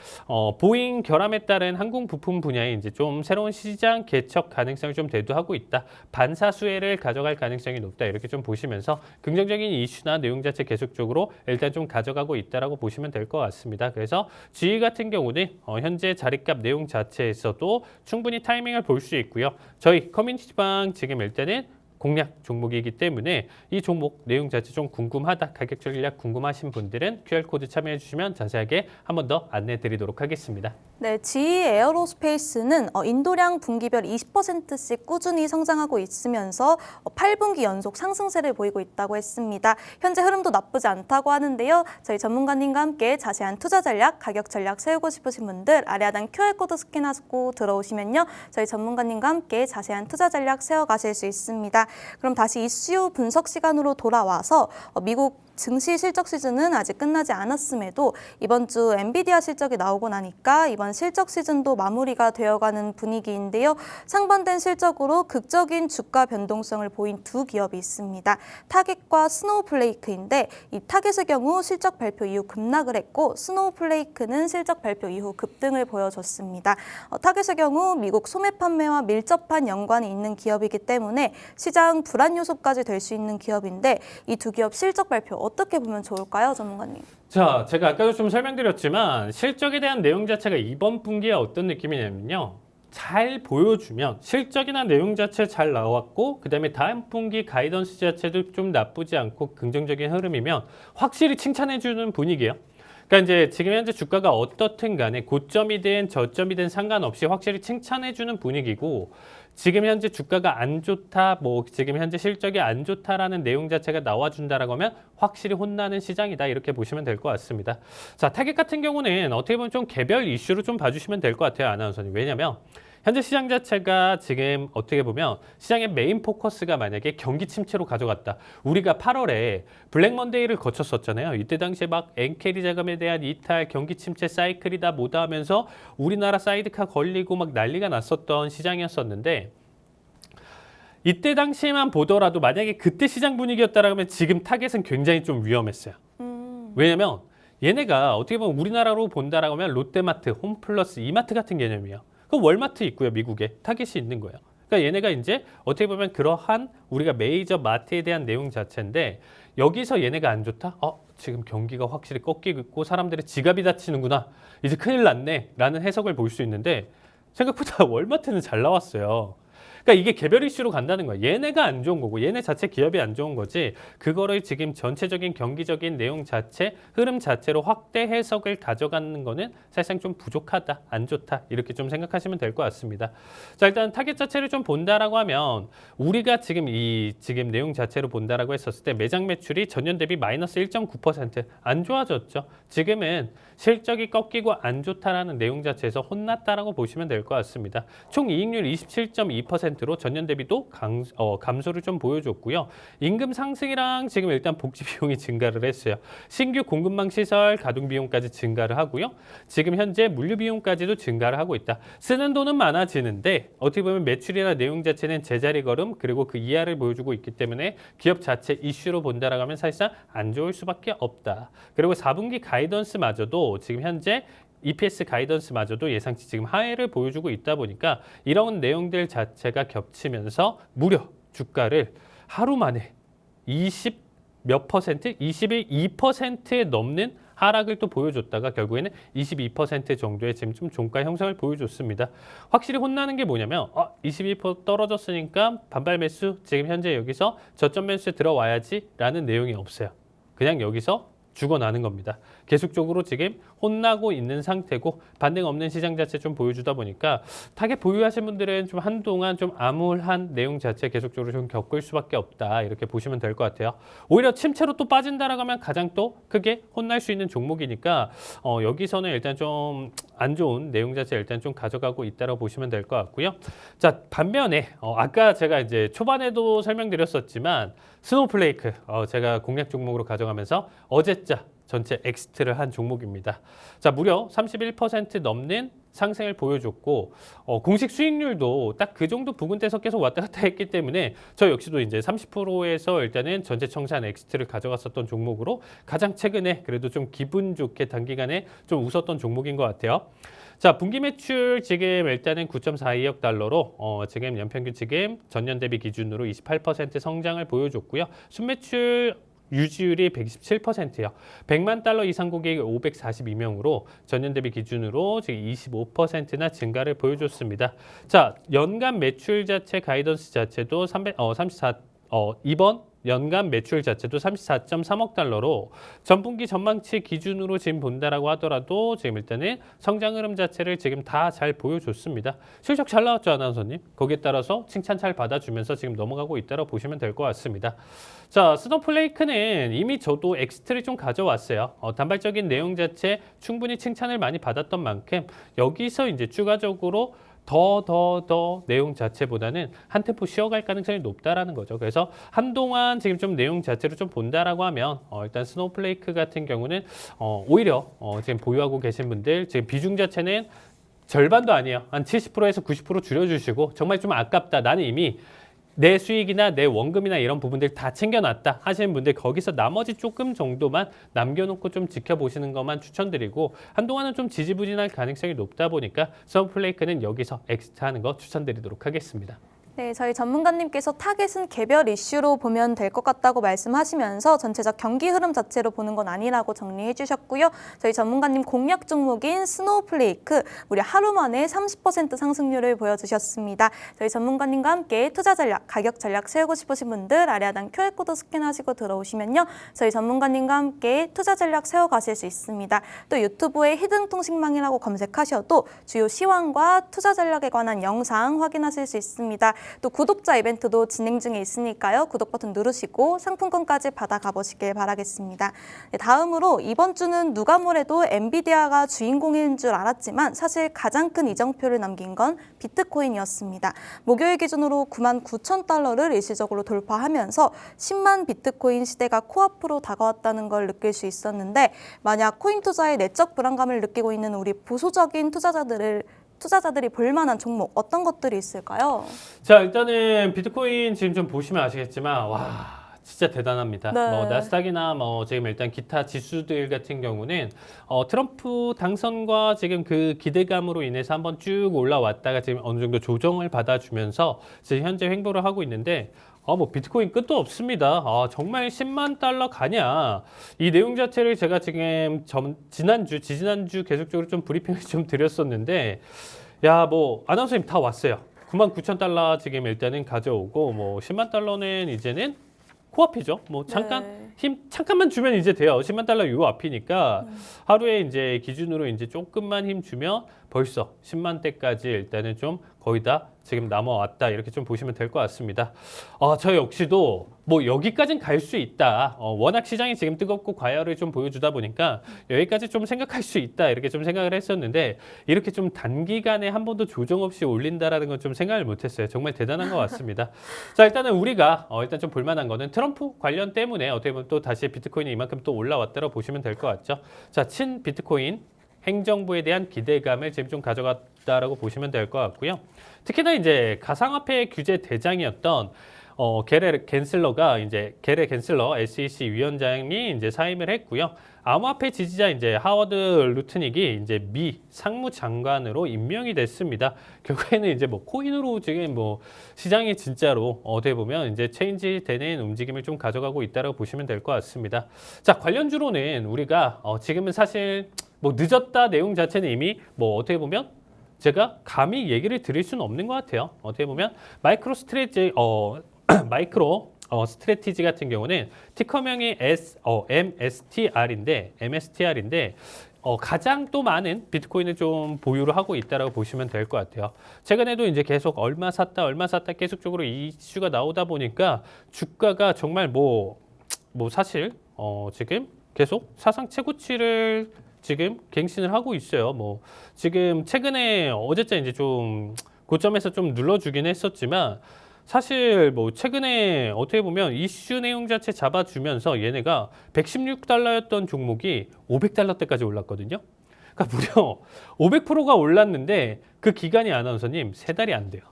보잉 결함에 따른 항공 부품 분야에 이제 좀 새로운 시장 개척 가능성을 좀 대두하고 있다. 반사 수혜를 가져갈 가능성이 높다. 이렇게 좀 보시면서 긍정적인 이슈나 내용 자체 계속적으로 일단 좀 가져가고 있다라고 보시면 될 것 같습니다. 그래서 GE 같은 경우는 현재 자리값 내용 자체에서도 충분히 타이밍을 볼 수 있고요. 저희 커뮤니티방 지금 일단은 공략 종목이기 때문에 이 종목 내용 자체 좀 궁금하다, 가격 전략 궁금하신 분들은 QR코드 참여해 주시면 자세하게 한 번 더 안내 드리도록 하겠습니다. 네, GE 에어로스페이스는 인도량 분기별 20%씩 꾸준히 성장하고 있으면서 8분기 연속 상승세를 보이고 있다고 했습니다. 현재 흐름도 나쁘지 않다고 하는데요. 저희 전문가님과 함께 자세한 투자 전략, 가격 전략 세우고 싶으신 분들 아래 하단 QR코드 스캔하고 들어오시면요. 저희 전문가님과 함께 자세한 투자 전략 세워가실 수 있습니다. 그럼 다시 이슈 분석 시간으로 돌아와서 미국 증시 실적 시즌은 아직 끝나지 않았음에도 이번 주 엔비디아 실적이 나오고 나니까 이번 실적 시즌도 마무리가 되어가는 분위기인데요. 상반된 실적으로 극적인 주가 변동성을 보인 두 기업이 있습니다. 타겟과 스노우플레이크인데, 이 타겟의 경우 실적 발표 이후 급락을 했고, 스노우플레이크는 실적 발표 이후 급등을 보여줬습니다. 타겟의 경우 미국 소매 판매와 밀접한 연관이 있는 기업이기 때문에 시장 불안 요소까지 될 수 있는 기업인데, 이 두 기업 실적 발표 어떻게 보면 좋을까요, 전문가님? 자, 제가 아까도 좀 설명드렸지만 실적에 대한 내용 자체가 이번 분기에 어떤 느낌이냐면요. 잘 보여주면 실적이나 내용 자체 잘 나왔고, 그 다음에 다음 분기 가이던스 자체도 좀 나쁘지 않고 긍정적인 흐름이면 확실히 칭찬해주는 분위기예요. 그러니까 이제 지금 현재 주가가 어떻든 간에 고점이든 저점이든 상관없이 확실히 칭찬해주는 분위기고, 지금 현재 주가가 안 좋다, 뭐 지금 현재 실적이 안 좋다라는 내용 자체가 나와준다라고 하면 확실히 혼나는 시장이다, 이렇게 보시면 될 것 같습니다. 자, 타겟 같은 경우는 어떻게 보면 좀 개별 이슈로 좀 봐주시면 될 것 같아요, 아나운서님. 왜냐면 현재 시장 자체가 지금 어떻게 보면 시장의 메인 포커스가 만약에 경기 침체로 가져갔다. 우리가 8월에 블랙 먼데이를 거쳤었잖아요. 이때 당시에 막 엔캐리 자금에 대한 이탈, 경기 침체 사이클이다 뭐다 하면서 우리나라 사이드카 걸리고 막 난리가 났었던 시장이었었는데, 이때 당시에만 보더라도 만약에 그때 시장 분위기였다라면 지금 타겟은 굉장히 좀 위험했어요. 왜냐면 얘네가 어떻게 보면 우리나라로 본다라고 하면 롯데마트, 홈플러스, 이마트 같은 개념이에요. 그 월마트 있고요, 미국에 타겟이 있는 거예요. 그러니까 얘네가 이제 어떻게 보면 그러한 우리가 메이저 마트에 대한 내용 자체인데 여기서 얘네가 안 좋다? 지금 경기가 확실히 꺾이고 있고 사람들의 지갑이 다치는구나. 이제 큰일 났네. 라는 해석을 볼 수 있는데 생각보다 월마트는 잘 나왔어요. 그러니까 이게 개별 이슈로 간다는 거야. 얘네가 안 좋은 거고 얘네 자체 기업이 안 좋은 거지. 그거를 지금 전체적인 경기적인 내용 자체, 흐름 자체로 확대 해석을 가져가는 거는 사실상 좀 부족하다, 안 좋다 이렇게 좀 생각하시면 될 것 같습니다. 자, 일단 타겟 자체를 좀 본다라고 하면 우리가 지금 지금 내용 자체로 본다라고 했었을 때 매장 매출이 전년 대비 마이너스 1.9%안 좋아졌죠. 지금은 실적이 꺾이고 안 좋다라는 내용 자체에서 혼났다라고 보시면 될 것 같습니다. 총 이익률 27.2%로 전년 대비도 감소를 좀 보여줬고요. 임금 상승이랑 지금 일단 복지 비용이 증가를 했어요. 신규 공급망 시설 가동 비용까지 증가를 하고요. 지금 현재 물류 비용까지도 증가를 하고 있다. 쓰는 돈은 많아지는데 어떻게 보면 매출이나 내용 자체는 제자리 걸음 그리고 그 이하를 보여주고 있기 때문에 기업 자체 이슈로 본다라고 하면 사실상 안 좋을 수밖에 없다. 그리고 4분기 가이던스마저도 지금 현재 EPS 가이던스마저도 예상치 지금 하회를 보여주고 있다 보니까 이런 내용들 자체가 겹치면서 무려 주가를 하루 만에 20몇 퍼센트, 22%에 넘는 하락을 또 보여줬다가 결국에는 22% 정도의 지금 좀 종가 형성을 보여줬습니다. 확실히 혼나는 게 뭐냐면 22% 떨어졌으니까 반발 매수 지금 현재 여기서 저점 매수에 들어와야지 라는 내용이 없어요. 그냥 여기서 죽어나는 겁니다. 계속적으로 지금 혼나고 있는 상태고 반등 없는 시장 자체 좀 보여주다 보니까 타겟 보유하신 분들은 좀 한동안 좀 암울한 내용 자체 계속적으로 좀 겪을 수밖에 없다 이렇게 보시면 될 것 같아요. 오히려 침체로 또 빠진다라고 하면 가장 또 크게 혼날 수 있는 종목이니까 여기서는 일단 좀 안 좋은 내용 자체 일단 좀 가져가고 있다고 보시면 될 것 같고요. 자, 반면에 아까 제가 이제 초반에도 설명드렸었지만 스노우플레이크 제가 공략 종목으로 가져가면서 어제자 전체 엑스트를 한 종목입니다. 자, 무려 31% 넘는 상승을 보여줬고 공식 수익률도 딱 그 정도 부근대에서 계속 왔다 갔다 했기 때문에 저 역시도 이제 30%에서 일단은 전체 청산 엑스트를 가져갔었던 종목으로 가장 최근에 그래도 좀 기분 좋게 단기간에 좀 웃었던 종목인 것 같아요. 자, 분기 매출 지금 일단은 9.42억 달러로 지금 연평균 지금 전년 대비 기준으로 28% 성장을 보여줬고요. 순매출 유지율이 127%예요. 100만 달러 이상 고객이 542명으로 전년 대비 기준으로 지금 25%나 증가를 보여줬습니다. 자, 연간 매출 자체 가이던스 자체도 이번 연간 매출 자체도 34.3억 달러로 전분기 전망치 기준으로 지금 본다라고 하더라도 지금 일단은 성장 흐름 자체를 지금 다 잘 보여줬습니다. 실적 잘 나왔죠, 아나운서님? 거기에 따라서 칭찬 잘 받아주면서 지금 넘어가고 있다고 보시면 될 것 같습니다. 자, 스노플레이크는 이미 저도 엑스트를 좀 가져왔어요. 단발적인 내용 자체 충분히 칭찬을 많이 받았던 만큼 여기서 이제 추가적으로 더 내용 자체보다는 한 템포 쉬어갈 가능성이 높다라는 거죠. 그래서 한동안 지금 좀 내용 자체로 좀 본다라고 하면 일단 스노우플레이크 같은 경우는 오히려 지금 보유하고 계신 분들 지금 비중 자체는 절반도 아니에요. 한 70%에서 90% 줄여주시고 정말 좀 아깝다. 나는 이미 내 수익이나 내 원금이나 이런 부분들 다 챙겨놨다 하시는 분들 거기서 나머지 조금 정도만 남겨놓고 좀 지켜보시는 것만 추천드리고 한동안은 좀 지지부진할 가능성이 높다 보니까 스노우플레이크는 여기서 엑스트하는 거 추천드리도록 하겠습니다. 네, 저희 전문가님께서 타겟은 개별 이슈로 보면 될 것 같다고 말씀하시면서 전체적 경기 흐름 자체로 보는 건 아니라고 정리해 주셨고요. 저희 전문가님 공략 종목인 스노우플레이크 무려 하루 만에 30% 상승률을 보여주셨습니다. 저희 전문가님과 함께 투자 전략, 가격 전략 세우고 싶으신 분들 아래 하단 QR코드 스캔하시고 들어오시면요. 저희 전문가님과 함께 투자 전략 세워가실 수 있습니다. 또 유튜브에 히든통신망이라고 검색하셔도 주요 시황과 투자 전략에 관한 영상 확인하실 수 있습니다. 또 구독자 이벤트도 진행 중에 있으니까요. 구독 버튼 누르시고 상품권까지 받아가 보시길 바라겠습니다. 네, 다음으로 이번 주는 누가 뭐래도 엔비디아가 주인공인 줄 알았지만 사실 가장 큰 이정표를 남긴 건 비트코인이었습니다. 목요일 기준으로 99,000달러를 일시적으로 돌파하면서 10만 비트코인 시대가 코앞으로 다가왔다는 걸 느낄 수 있었는데 만약 코인 투자에 내적 불안감을 느끼고 있는 우리 보수적인 투자자들이 볼만한 종목 어떤 것들이 있을까요? 자, 일단은 비트코인 지금 좀 보시면 아시겠지만 진짜 대단합니다. 네. 뭐 나스닥이나 뭐 지금 일단 기타 지수들 같은 경우는 트럼프 당선과 지금 그 기대감으로 인해서 한번 쭉 올라왔다가 지금 어느 정도 조정을 받아주면서 지금 현재 횡보를 하고 있는데 뭐 비트코인 끝도 없습니다. 정말 10만 달러 가냐? 이 내용 자체를 제가 지금 지난주, 지지난주 계속적으로 좀 브리핑을 좀 드렸었는데, 야, 뭐 아나운서님 다 왔어요. 99,000달러 지금 일단은 가져오고, 뭐 10만 달러는 이제는 코앞이죠. 뭐 잠깐 네. 잠깐만 주면 이제 돼요. 10만 달러 요 앞이니까 하루에 이제 기준으로 이제 조금만 힘 주면 벌써 10만 대까지 일단은 좀 거의 다 지금 남아왔다 이렇게 좀 보시면 될 것 같습니다. 저 역시도 뭐 여기까지는 갈 수 있다. 워낙 시장이 지금 뜨겁고 과열을 좀 보여주다 보니까 여기까지 좀 생각할 수 있다 이렇게 좀 생각을 했었는데 이렇게 좀 단기간에 한 번도 조정 없이 올린다라는 건 좀 생각을 못했어요. 정말 대단한 것 같습니다. 자, 일단은 우리가 일단 좀 볼만한 거는 트럼프 관련 때문에 어떻게 보면 또 다시 비트코인이 이만큼 또 올라왔다고 보시면 될 것 같죠. 자, 친 비트코인 행정부에 대한 기대감을 지금 좀 가져갔다라고 보시면 될 것 같고요. 특히나 이제 가상화폐 규제 대장이었던 게레 겐슬러 SEC 위원장이 이제 사임을 했고요. 암호화폐 지지자 이제 하워드 루트닉이 이제 미 상무장관으로 임명이 됐습니다. 결국에는 이제 뭐 코인으로 지금 뭐 시장이 진짜로 어떻게 보면 이제 체인지 되는 움직임을 좀 가져가고 있다라고 보시면 될 것 같습니다. 자, 관련주로는 우리가 지금은 사실 뭐 늦었다 내용 자체는 이미 뭐 어떻게 보면 제가 감히 얘기를 드릴 수는 없는 것 같아요. 어떻게 보면 마이크로 스트레티지 같은 경우는 티커명이 MSTR인데 가장 또 많은 비트코인을 좀 보유를 하고 있다라고 보시면 될 것 같아요. 최근에도 이제 계속 얼마 샀다 계속적으로 이슈가 나오다 보니까 주가가 정말 뭐 사실 지금 계속 사상 최고치를 지금 갱신을 하고 있어요. 뭐 지금 최근에 어제자 이제 좀 고점에서 좀 눌러주긴 했었지만 사실 뭐 최근에 어떻게 보면 이슈 내용 자체 잡아주면서 얘네가 116달러였던 종목이 500달러대까지 올랐거든요. 그러니까 무려 500%가 올랐는데 그 기간이 아나운서님 3달이 안 돼요.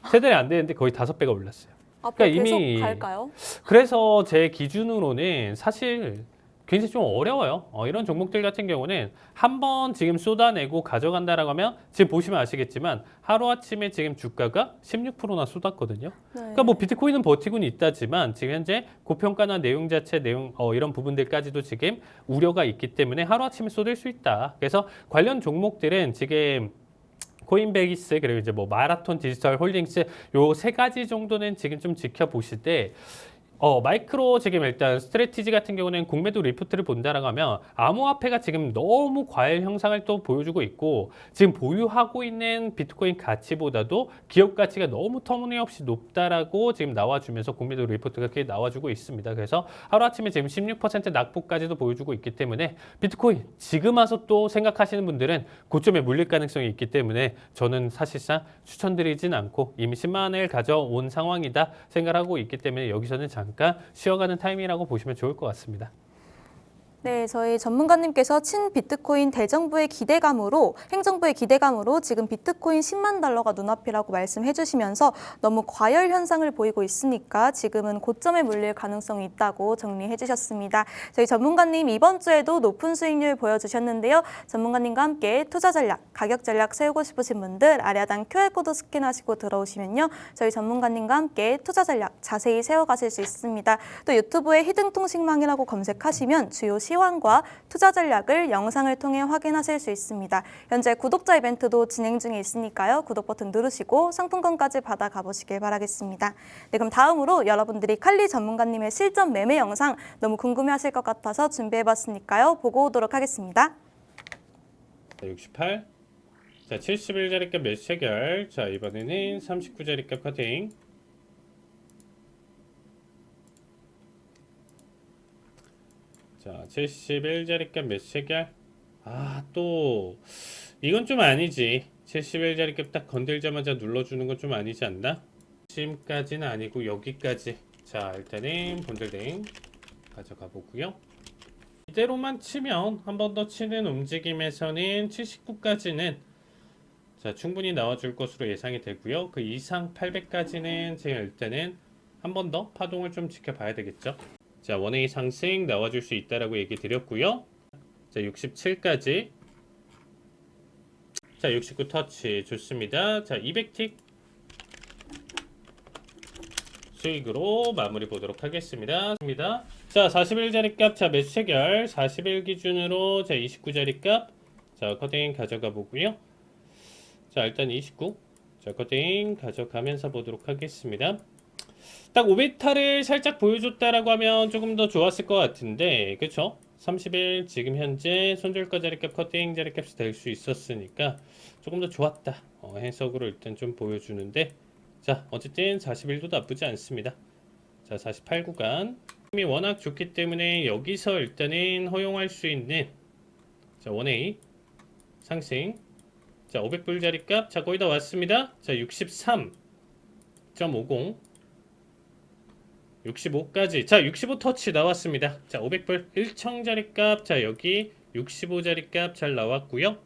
3달이 안 되는데 거의 5배가 올랐어요. 앞으로 그러니까 계속 이미 갈까요? 그래서 제 기준으로는 사실 굉장히 좀 어려워요. 이런 종목들 같은 경우는 한번 지금 쏟아내고 가져간다라고 하면 지금 보시면 아시겠지만 하루아침에 지금 주가가 16%나 쏟았거든요. 네. 그러니까 뭐 비트코인은 버티고는 있다지만 지금 현재 고평가나 내용 자체 이런 부분들까지도 지금 우려가 있기 때문에 하루아침에 쏟을 수 있다. 그래서 관련 종목들은 지금 코인베이스 그리고 이제 뭐 마라톤 디지털 홀딩스 요 3가지 정도는 지금 좀 지켜보실 때 마이크로 지금 일단 스트래티지 같은 경우는 공매도 리포트를 본다라고 하면 암호화폐가 지금 너무 과열 형상을 또 보여주고 있고 지금 보유하고 있는 비트코인 가치보다도 기업 가치가 너무 터무니없이 높다라고 지금 나와주면서 공매도 리포트가 그렇게 나와주고 있습니다. 그래서 하루아침에 지금 16% 낙폭까지도 보여주고 있기 때문에 비트코인 지금 와서 또 생각하시는 분들은 고점에 물릴 가능성이 있기 때문에 저는 사실상 추천드리진 않고 이미 10만 원을 가져온 상황이다 생각하고 있기 때문에 여기서는 잠깐 쉬어가는 타임이라고 보시면 좋을 것 같습니다. 네, 저희 전문가님께서 친비트코인 대정부의 기대감으로 행정부의 기대감으로 지금 비트코인 10만 달러가 눈앞이라고 말씀해 주시면서 너무 과열 현상을 보이고 있으니까 지금은 고점에 물릴 가능성이 있다고 정리해 주셨습니다. 저희 전문가님 이번 주에도 높은 수익률 보여주셨는데요. 전문가님과 함께 투자 전략, 가격 전략 세우고 싶으신 분들 아래 하단 QR코드 스캔하시고 들어오시면요. 저희 전문가님과 함께 투자 전략 자세히 세워가실 수 있습니다. 또 유튜브에 히든통식망이라고 검색하시면 주요 시황과 투자 전략을 영상을 통해 확인하실 수 있습니다. 현재 구독자 이벤트도 진행 중에 있으니까요. 구독 버튼 누르시고 상품권까지 받아가 보시길 바라겠습니다. 네, 그럼 다음으로 여러분들이 칼리 전문가님의 실전 매매 영상 너무 궁금해하실 것 같아서 준비해봤으니까요. 보고 오도록 하겠습니다. 68. 자, 71자리값 매수 체결. 자, 이번에는 39자리값 커팅. 자, 71자리값 매수 체결. 또 이건 좀 아니지. 71자리값 딱 건들자마자 눌러주는 건 좀 아니지 않나? 지금까지는 아니고 여기까지. 자, 일단은 본들딩 가져가 보고요. 이대로만 치면 한 번 더 치는 움직임에서는 79까지는 자, 충분히 나와줄 것으로 예상이 되고요. 그 이상 800까지는 지금 일단은 한 번 더 파동을 좀 지켜봐야 되겠죠. 자, 원웨이 상승 나와줄 수 있다라고 얘기 드렸고요. 자, 67까지. 자, 69 터치 좋습니다. 자, 200틱 수익으로 마무리 보도록 하겠습니다. 자, 41자리 값, 자, 매수 체결 41 기준으로 자, 29자리 값, 자, 커팅 가져가 보고요. 자, 일단 29, 자, 커팅 가져가면서 보도록 하겠습니다. 딱 500타를 살짝 보여줬다라고 하면 조금 더 좋았을 것 같은데, 그쵸? 30일 지금 현재 손절가 자리값 커팅 자리값이 될 수 있었으니까 조금 더 좋았다 해석으로 일단 좀 보여주는데, 자, 어쨌든 41도 나쁘지 않습니다. 자, 48 구간 힘이 워낙 좋기 때문에 여기서 일단은 허용할 수 있는 자, 원웨이 상승, 자, 500불 자리값, 자, 거의 다 왔습니다. 자, 63.50, 65까지, 자, 65 터치 나왔습니다. 자, 500불 1청 자리값, 자, 여기 65 자리값 잘 나왔고요.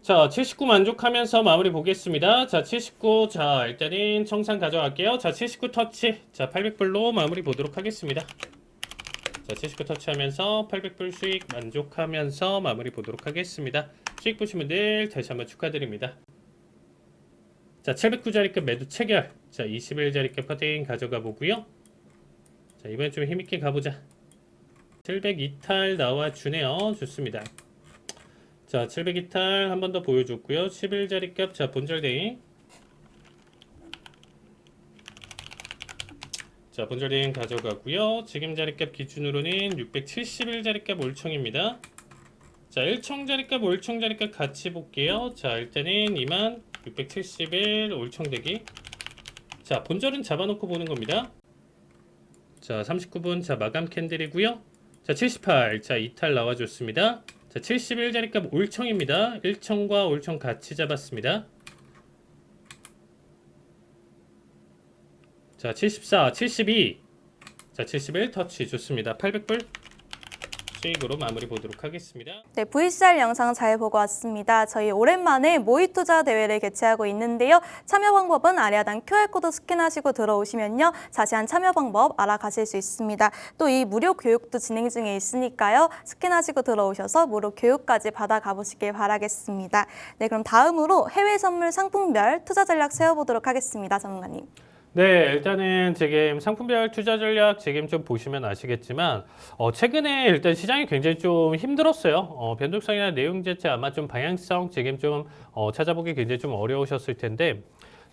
자, 79 만족하면서 마무리 보겠습니다. 자, 79, 자, 일단은 청산 가져갈게요. 자, 79 터치, 자, 800불로 마무리 보도록 하겠습니다. 자, 79 터치하면서 800불 수익 만족하면서 마무리 보도록 하겠습니다. 수익 보신 분들 다시 한번 축하드립니다. 자, 709자리급 매도 체결, 자, 21자리급 커팅 가져가 보고요. 자, 이번엔 좀 힘있게 가보자. 702탈 나와주네요. 좋습니다. 자, 702탈 한 번 더 보여줬고요. 11자리 값, 자, 본절대잉. 자, 본절대잉 가져가고요. 지금 자리값 기준으로는 671자리값 올청입니다. 자, 1청 자리값, 올청 자리값 같이 볼게요. 자, 일단은 2671 올청대기. 자, 본절은 잡아놓고 보는 겁니다. 자, 39분, 자, 마감 캔들이고요. 자, 78, 자, 2탈 나와줬습니다. 자, 71자리값 올청입니다. 1청과 올청 같이 잡았습니다. 자, 74, 72, 자, 71 터치 좋습니다. 800불 수익으로 마무리 보도록 하겠습니다. 네, VCR 영상 잘 보고 왔습니다. 저희 오랜만에 모의 투자 대회를 개최하고 있는데요. 참여 방법은 아래 하단 QR코드 스캔하시고 들어오시면요. 자세한 참여 방법 알아가실 수 있습니다. 또 이 무료 교육도 진행 중에 있으니까요. 스캔하시고 들어오셔서 무료 교육까지 받아가 보시길 바라겠습니다. 네, 그럼 다음으로 해외 선물 상품별 투자 전략 세워보도록 하겠습니다. 전문가님. 네, 일단은 지금 상품별 투자 전략 지금 좀 보시면 아시겠지만 최근에 일단 시장이 굉장히 좀 힘들었어요. 변동성이나 내용 자체 아마 좀 방향성 지금 좀 찾아보기 굉장히 좀 어려우셨을 텐데,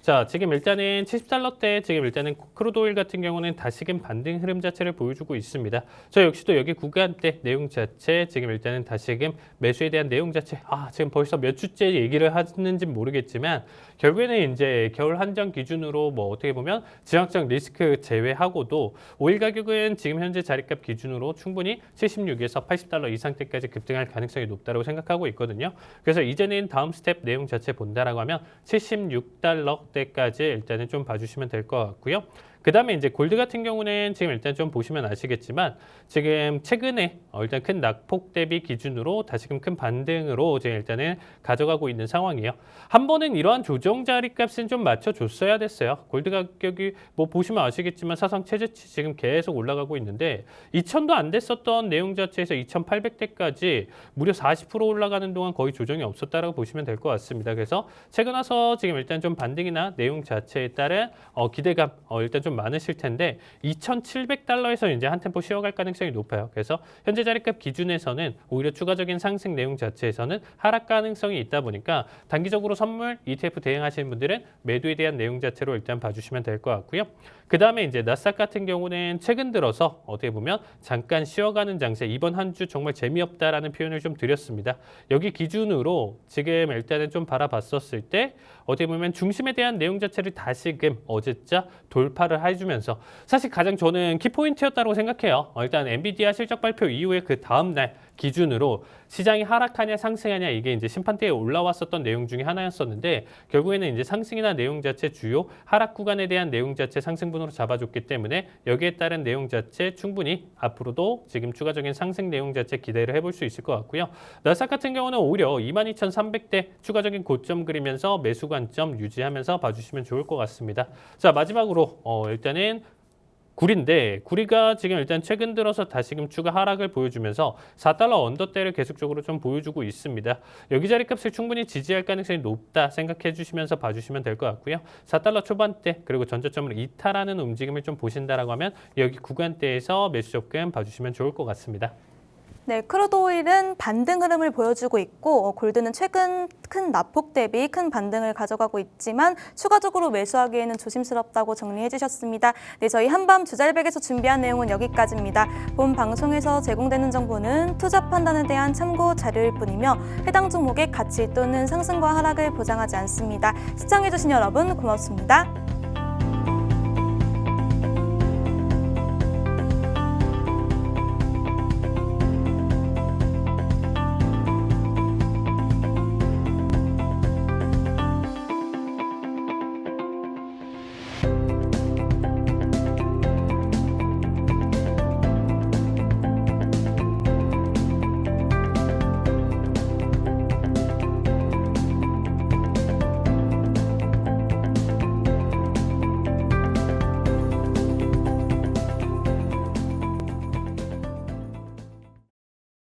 자, 지금 일단은 70달러대 지금 일단은 크루드 오일 같은 경우는 다시금 반등 흐름 자체를 보여주고 있습니다. 저 역시도 여기 구간대 내용 자체 지금 일단은 다시금 매수에 대한 내용 자체 지금 벌써 몇 주째 얘기를 하는지 모르겠지만 결국에는 이제 겨울 한정 기준으로 뭐 어떻게 보면 지정학적 리스크 제외하고도 오일 가격은 지금 현재 자리값 기준으로 충분히 76에서 80달러 이상대까지 급등할 가능성이 높다고 생각하고 있거든요. 그래서 이제는 다음 스텝 내용 자체 본다라고 하면 76달러 때까지 일단은 좀 봐주시면 될 것 같고요. 그 다음에 이제 골드 같은 경우는 지금 일단 좀 보시면 아시겠지만 지금 최근에 일단 큰 낙폭 대비 기준으로 다시금 큰 반등으로 지금 일단은 가져가고 있는 상황이에요. 한 번은 이러한 조정 자리값은 좀 맞춰줬어야 됐어요. 골드 가격이 뭐 보시면 아시겠지만 사상 최저치 지금 계속 올라가고 있는데 2,000도 안 됐었던 내용 자체에서 2,800대까지 무려 40% 올라가는 동안 거의 조정이 없었다라고 보시면 될 것 같습니다. 그래서 최근 와서 지금 일단 좀 반등이나 내용 자체에 따른 기대감 일단 좀 많으실 텐데 2,700달러에서 이제 한 템포 쉬어갈 가능성이 높아요. 그래서 현재 자리값 기준에서는 오히려 추가적인 상승 내용 자체에서는 하락 가능성이 있다 보니까 단기적으로 선물 ETF 대응하시는 분들은 매도에 대한 내용 자체로 일단 봐주시면 될 것 같고요. 그 다음에 이제 나스닥 같은 경우는 최근 들어서 어떻게 보면 잠깐 쉬어가는 장세, 이번 한 주 정말 재미없다라는 표현을 좀 드렸습니다. 여기 기준으로 지금 일단은 좀 바라봤었을 때 어떻게 보면 중심에 대한 내용 자체를 다시금 어제자 돌파를 해주면서 사실 가장 저는 키포인트였다고 생각해요. 일단 엔비디아 실적 발표 이후에 그 다음날 기준으로 시장이 하락하냐 상승하냐 이게 이제 심판대에 올라왔었던 내용 중에 하나였었는데 결국에는 이제 상승이나 내용 자체 주요 하락 구간에 대한 내용 자체 상승분으로 잡아줬기 때문에 여기에 따른 내용 자체 충분히 앞으로도 지금 추가적인 상승 내용 자체 기대를 해볼 수 있을 것 같고요. 나스닥 같은 경우는 오히려 22,300대 추가적인 고점 그리면서 매수 관점 유지하면서 봐주시면 좋을 것 같습니다. 자, 마지막으로 일단은 구리인데 구리가 지금 일단 최근 들어서 다시금 추가 하락을 보여주면서 4달러 언더대를 계속적으로 좀 보여주고 있습니다. 여기 자리 값을 충분히 지지할 가능성이 높다 생각해 주시면서 봐주시면 될 것 같고요. 4달러 초반대 그리고 전저점을 이탈하는 움직임을 좀 보신다라고 하면 여기 구간대에서 매수 접근 봐주시면 좋을 것 같습니다. 네, 크루드 오일은 반등 흐름을 보여주고 있고 골드는 최근 큰 낙폭 대비 큰 반등을 가져가고 있지만 추가적으로 매수하기에는 조심스럽다고 정리해 주셨습니다. 네, 저희 한밤 주잘백에서 준비한 내용은 여기까지입니다. 본 방송에서 제공되는 정보는 투자 판단에 대한 참고 자료일 뿐이며 해당 종목의 가치 또는 상승과 하락을 보장하지 않습니다. 시청해 주신 여러분 고맙습니다.